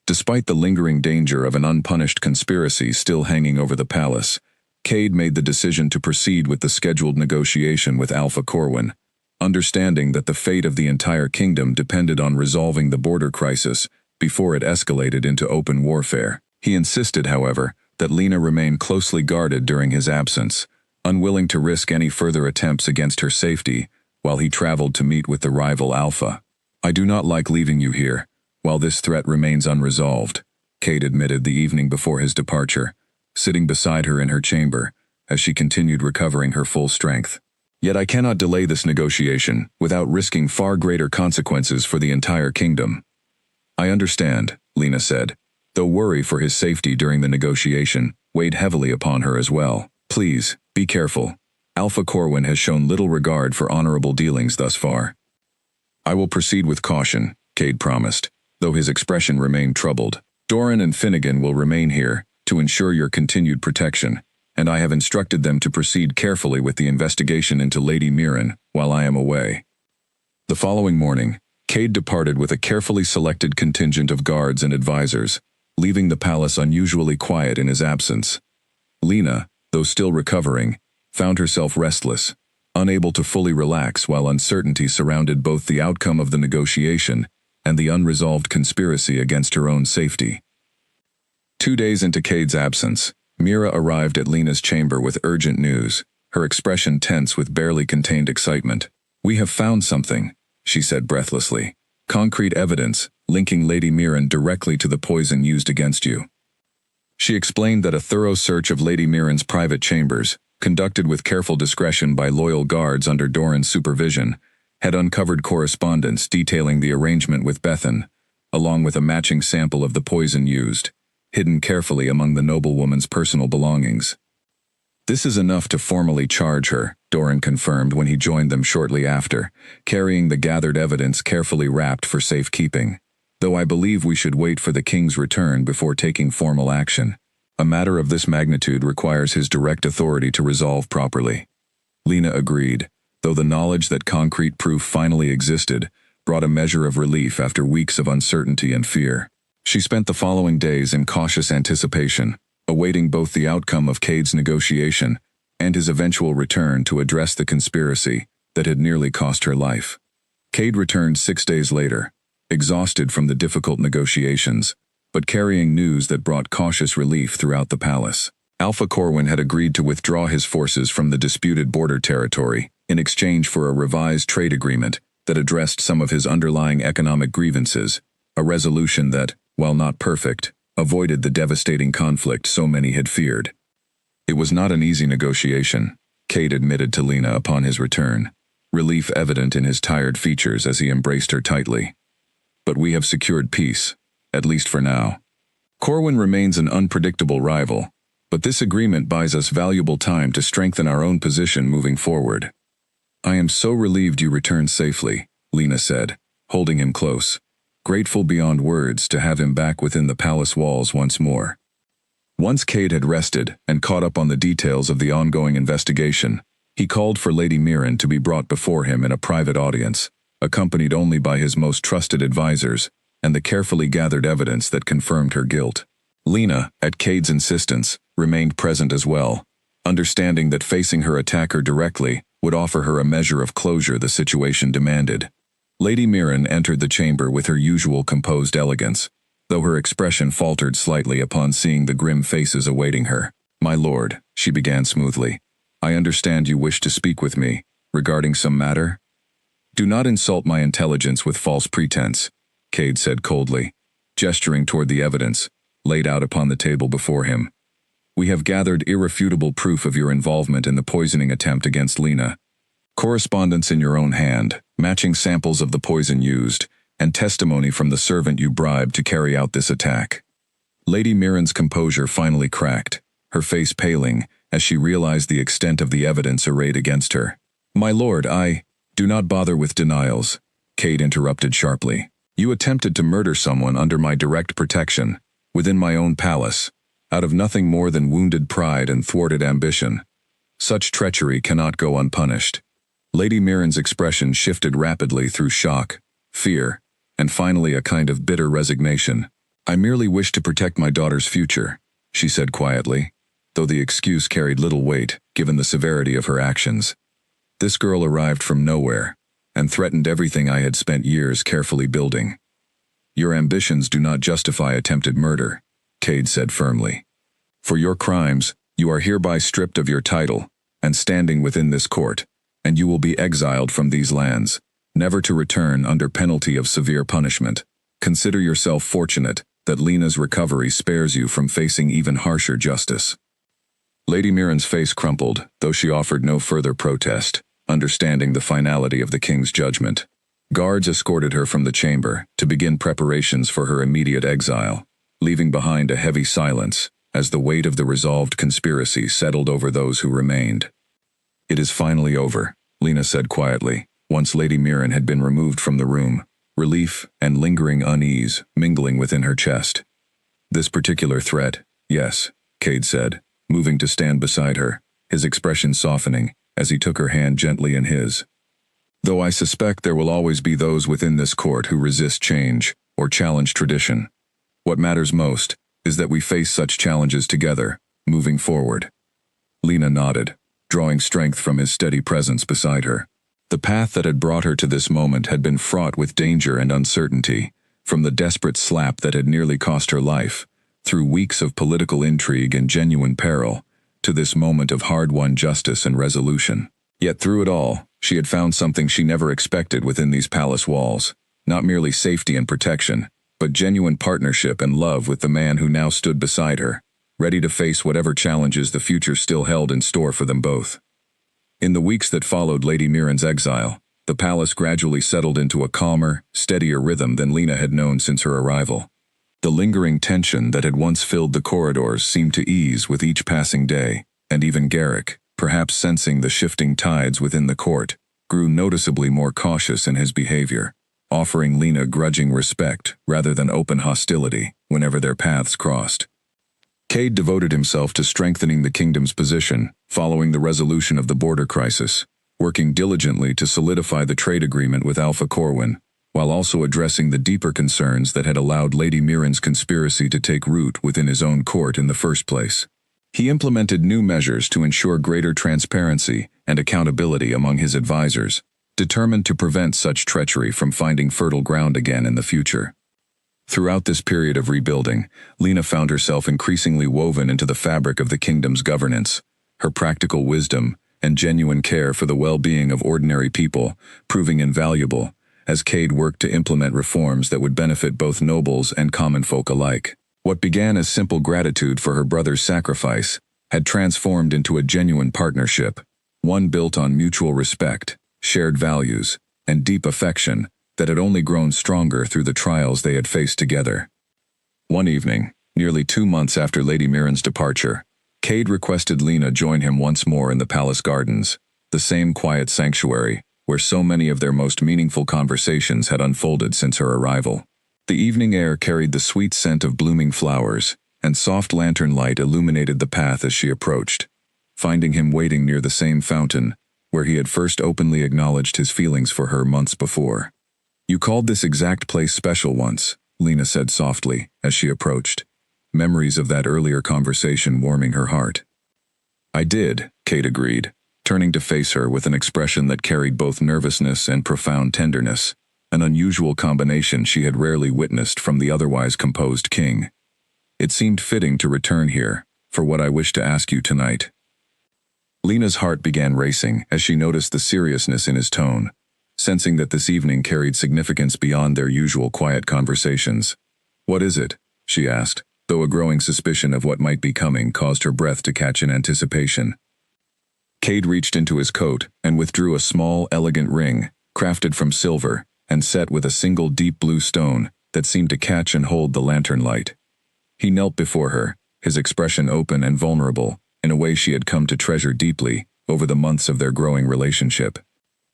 Despite the lingering danger of an unpunished conspiracy still hanging over the palace, Cade made the decision to proceed with the scheduled negotiation with Alpha Corwin, understanding that the fate of the entire kingdom depended on resolving the border crisis before it escalated into open warfare. He insisted, however, that Lena remain closely guarded during his absence, unwilling to risk any further attempts against her safety while he traveled to meet with the rival Alpha. I do not like leaving you here, while this threat remains unresolved, Cade admitted the evening before his departure, sitting beside her in her chamber as she continued recovering her full strength. Yet I cannot delay this negotiation without risking far greater consequences for the entire kingdom. I understand, Lena said, though worry for his safety during the negotiation weighed heavily upon her as well. Please, be careful. Alpha Corwin has shown little regard for honorable dealings thus far. I will proceed with caution, Cade promised, though his expression remained troubled. Doran and Finnegan will remain here to ensure your continued protection, and I have instructed them to proceed carefully with the investigation into Lady Mirren while I am away. The following morning, Cade departed with a carefully selected contingent of guards and advisors, leaving the palace unusually quiet in his absence. Lena, though still recovering, found herself restless, unable to fully relax while uncertainty surrounded both the outcome of the negotiation and the unresolved conspiracy against her own safety. 2 days into Cade's absence, Mira arrived at Lena's chamber with urgent news, her expression tense with barely contained excitement. We have found something, she said breathlessly. Concrete evidence linking Lady Mirren directly to the poison used against you. She explained that a thorough search of Lady Mirren's private chambers, conducted with careful discretion by loyal guards under Doran's supervision, had uncovered correspondence detailing the arrangement with Bethan, along with a matching sample of the poison used, hidden carefully among the noblewoman's personal belongings. This is enough to formally charge her, Doran confirmed when he joined them shortly after, carrying the gathered evidence carefully wrapped for safekeeping. Though I believe we should wait for the king's return before taking formal action. A matter of this magnitude requires his direct authority to resolve properly. Lena agreed, though the knowledge that concrete proof finally existed brought a measure of relief after weeks of uncertainty and fear. She spent the following days in cautious anticipation, awaiting both the outcome of Cade's negotiation and his eventual return to address the conspiracy that had nearly cost her life. Cade returned 6 days later, exhausted from the difficult negotiations, but carrying news that brought cautious relief throughout the palace. Alpha Corwin had agreed to withdraw his forces from the disputed border territory in exchange for a revised trade agreement that addressed some of his underlying economic grievances, a resolution that, while not perfect, avoided the devastating conflict so many had feared. It was not an easy negotiation, Cade admitted to Lena upon his return, relief evident in his tired features as he embraced her tightly. But we have secured peace, at least for now. Corwin remains an unpredictable rival, but this agreement buys us valuable time to strengthen our own position moving forward. I am so relieved you returned safely, Lena said, holding him close, grateful beyond words to have him back within the palace walls once more. Once Cade had rested and caught up on the details of the ongoing investigation, he called for Lady Mirren to be brought before him in a private audience, accompanied only by his most trusted advisors and the carefully gathered evidence that confirmed her guilt. Lena, at Cade's insistence, remained present as well, understanding that facing her attacker directly would offer her a measure of closure the situation demanded. Lady Mirren entered the chamber with her usual composed elegance, though her expression faltered slightly upon seeing the grim faces awaiting her. "My lord," she began smoothly, "I understand you wish to speak with me, regarding some matter?" "Do not insult my intelligence with false pretense," Cade said coldly, gesturing toward the evidence, laid out upon the table before him. "We have gathered irrefutable proof of your involvement in the poisoning attempt against Lena. Correspondence in your own hand, matching samples of the poison used, and testimony from the servant you bribed to carry out this attack." Lady Mirren's composure finally cracked, her face paling as she realized the extent of the evidence arrayed against her. "My lord, Do not bother with denials," Cade interrupted sharply. "You attempted to murder someone under my direct protection, within my own palace, out of nothing more than wounded pride and thwarted ambition. Such treachery cannot go unpunished." Lady Mirren's expression shifted rapidly through shock, fear, and finally a kind of bitter resignation. "I merely wish to protect my daughter's future," she said quietly, though the excuse carried little weight, given the severity of her actions. "This girl arrived from nowhere, and threatened everything I had spent years carefully building. Your ambitions do not justify attempted murder," Cade said firmly. "For your crimes, you are hereby stripped of your title, and standing within this court, and you will be exiled from these lands, never to return under penalty of severe punishment. Consider yourself fortunate that Lena's recovery spares you from facing even harsher justice." Lady Mirren's face crumpled, though she offered no further protest, understanding the finality of the king's judgment. Guards escorted her from the chamber to begin preparations for her immediate exile, leaving behind a heavy silence as the weight of the resolved conspiracy settled over those who remained. "It is finally over," Lena said quietly, once Lady Mirren had been removed from the room, relief and lingering unease mingling within her chest. "This particular threat, yes," Cade said, moving to stand beside her, his expression softening as he took her hand gently in his. "Though I suspect there will always be those within this court who resist change or challenge tradition. What matters most is that we face such challenges together, moving forward." Lena nodded, drawing strength from his steady presence beside her. The path that had brought her to this moment had been fraught with danger and uncertainty, from the desperate slap that had nearly cost her life, through weeks of political intrigue and genuine peril, to this moment of hard-won justice and resolution. Yet through it all, she had found something she never expected within these palace walls, not merely safety and protection, but genuine partnership and love with the man who now stood beside her, ready to face whatever challenges the future still held in store for them both. In the weeks that followed Lady Mirren's exile, the palace gradually settled into a calmer, steadier rhythm than Lena had known since her arrival. The lingering tension that had once filled the corridors seemed to ease with each passing day, and even Garrick, perhaps sensing the shifting tides within the court, grew noticeably more cautious in his behavior, offering Lena grudging respect rather than open hostility whenever their paths crossed. Cade devoted himself to strengthening the kingdom's position following the resolution of the border crisis, working diligently to solidify the trade agreement with Alpha Corwin, while also addressing the deeper concerns that had allowed Lady Mirren's conspiracy to take root within his own court in the first place. He implemented new measures to ensure greater transparency and accountability among his advisors, determined to prevent such treachery from finding fertile ground again in the future. Throughout this period of rebuilding, Lena found herself increasingly woven into the fabric of the kingdom's governance, her practical wisdom and genuine care for the well-being of ordinary people proving invaluable as Cade worked to implement reforms that would benefit both nobles and common folk alike. What began as simple gratitude for her brother's sacrifice had transformed into a genuine partnership, one built on mutual respect, shared values, and deep affection that had only grown stronger through the trials they had faced together. One evening, nearly 2 months after Lady Mirren's departure, Cade requested Lena join him once more in the palace gardens, the same quiet sanctuary where so many of their most meaningful conversations had unfolded since her arrival. The evening air carried the sweet scent of blooming flowers, and soft lantern light illuminated the path as she approached, finding him waiting near the same fountain where he had first openly acknowledged his feelings for her months before. "You called this exact place special once," Lena said softly as she approached. memories of that earlier conversation warming her heart. "I did," Kate agreed, turning to face her with an expression that carried both nervousness and profound tenderness, an unusual combination she had rarely witnessed from the otherwise composed king. "It seemed fitting to return here, for what I wish to ask you tonight." Lena's heart began racing as she noticed the seriousness in his tone, sensing that this evening carried significance beyond their usual quiet conversations. "What is it?" she asked, though a growing suspicion of what might be coming caused her breath to catch in anticipation. Cade reached into his coat and withdrew a small, elegant ring, crafted from silver and set with a single deep blue stone that seemed to catch and hold the lantern light. He knelt before her, his expression open and vulnerable, in a way she had come to treasure deeply over the months of their growing relationship.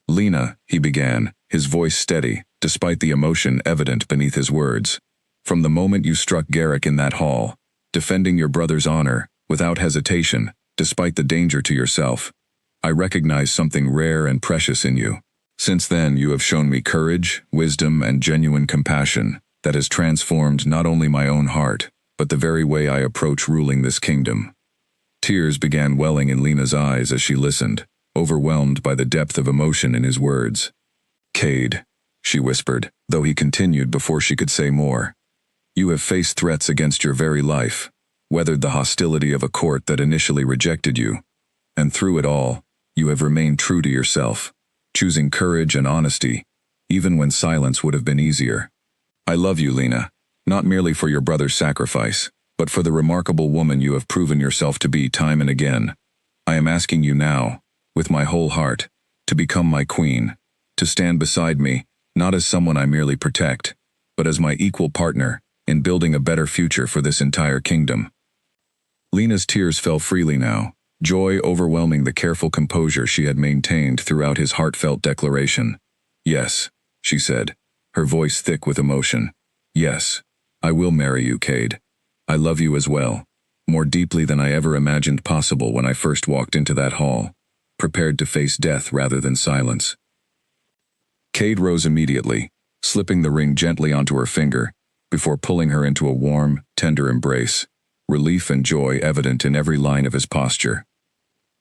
"Lena," he began, his voice steady, despite the emotion evident beneath his words. "From the moment you struck Garrick in that hall, defending your brother's honor, without hesitation, despite the danger to yourself, I recognize something rare and precious in you. Since then you have shown me courage, wisdom, and genuine compassion that has transformed not only my own heart, but the very way I approach ruling this kingdom." Tears began welling in Lena's eyes as she listened, overwhelmed by the depth of emotion in his words. "Cade," she whispered, though he continued before she could say more. "You have faced threats against your very life, weathered the hostility of a court that initially rejected you, and through it all, you have remained true to yourself, choosing courage and honesty, even when silence would have been easier. I love you, Lena, not merely for your brother's sacrifice, but for the remarkable woman you have proven yourself to be time and again. I am asking you now, with my whole heart, to become my queen, to stand beside me, not as someone I merely protect, but as my equal partner in building a better future for this entire kingdom." Lena's tears fell freely now, joy overwhelming the careful composure she had maintained throughout his heartfelt declaration. "Yes," she said, her voice thick with emotion. "Yes, I will marry you, Cade. I love you as well, more deeply than I ever imagined possible when I first walked into that hall, prepared to face death rather than silence." Cade rose immediately, slipping the ring gently onto her finger, before pulling her into a warm, tender embrace, relief and joy evident in every line of his posture.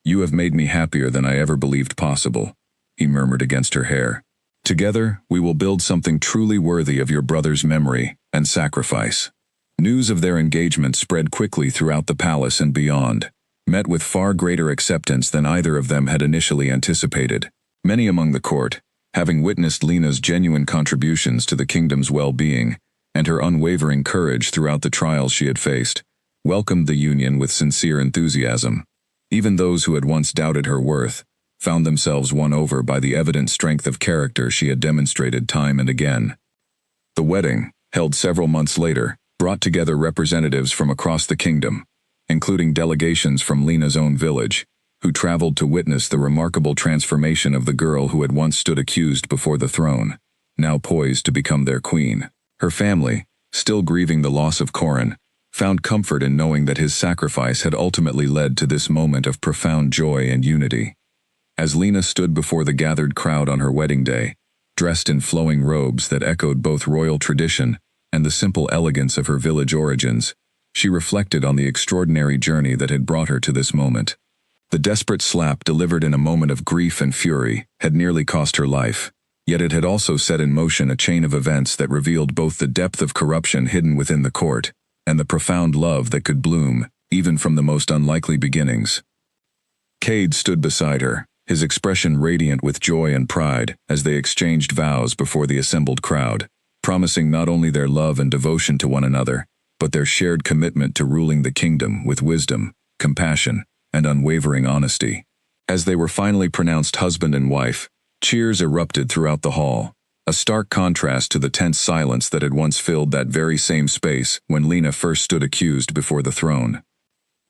"You have made me happier than I ever believed possible," he murmured against her hair. "Together, we will build something truly worthy of your brother's memory and sacrifice." News of their engagement spread quickly throughout the palace and beyond, met with far greater acceptance than either of them had initially anticipated. Many among the court, having witnessed Lena's genuine contributions to the kingdom's well-being and her unwavering courage throughout the trials she had faced, welcomed the union with sincere enthusiasm. Even those who had once doubted her worth found themselves won over by the evident strength of character she had demonstrated time and again. The wedding, held several months later, brought together representatives from across the kingdom, including delegations from Lena's own village, who traveled to witness the remarkable transformation of the girl who had once stood accused before the throne, now poised to become their queen. Her family, still grieving the loss of Corin, found comfort in knowing that his sacrifice had ultimately led to this moment of profound joy and unity. As Lena stood before the gathered crowd on her wedding day, dressed in flowing robes that echoed both royal tradition and the simple elegance of her village origins, she reflected on the extraordinary journey that had brought her to this moment. The desperate slap delivered in a moment of grief and fury had nearly cost her life, yet it had also set in motion a chain of events that revealed both the depth of corruption hidden within the court and the profound love that could bloom, even from the most unlikely beginnings. Cade stood beside her, his expression radiant with joy and pride as they exchanged vows before the assembled crowd, promising not only their love and devotion to one another, but their shared commitment to ruling the kingdom with wisdom, compassion, and unwavering honesty. As they were finally pronounced husband and wife, cheers erupted throughout the hall, a stark contrast to the tense silence that had once filled that very same space when Lena first stood accused before the throne.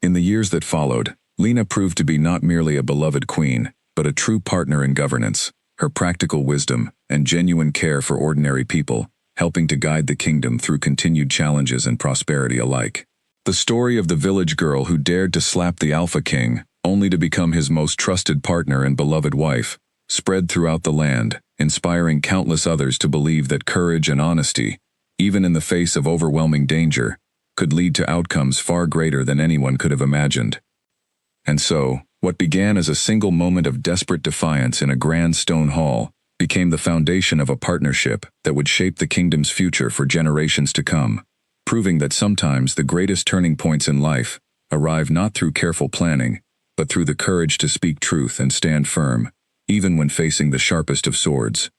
In the years that followed, Lena proved to be not merely a beloved queen, but a true partner in governance, her practical wisdom and genuine care for ordinary people, helping to guide the kingdom through continued challenges and prosperity alike. The story of the village girl who dared to slap the Alpha King, only to become his most trusted partner and beloved wife, spread throughout the land, inspiring countless others to believe that courage and honesty, even in the face of overwhelming danger, could lead to outcomes far greater than anyone could have imagined. And so, what began as a single moment of desperate defiance in a grand stone hall became the foundation of a partnership that would shape the kingdom's future for generations to come, proving that sometimes the greatest turning points in life arrive not through careful planning, but through the courage to speak truth and stand firm, even when facing the sharpest of swords.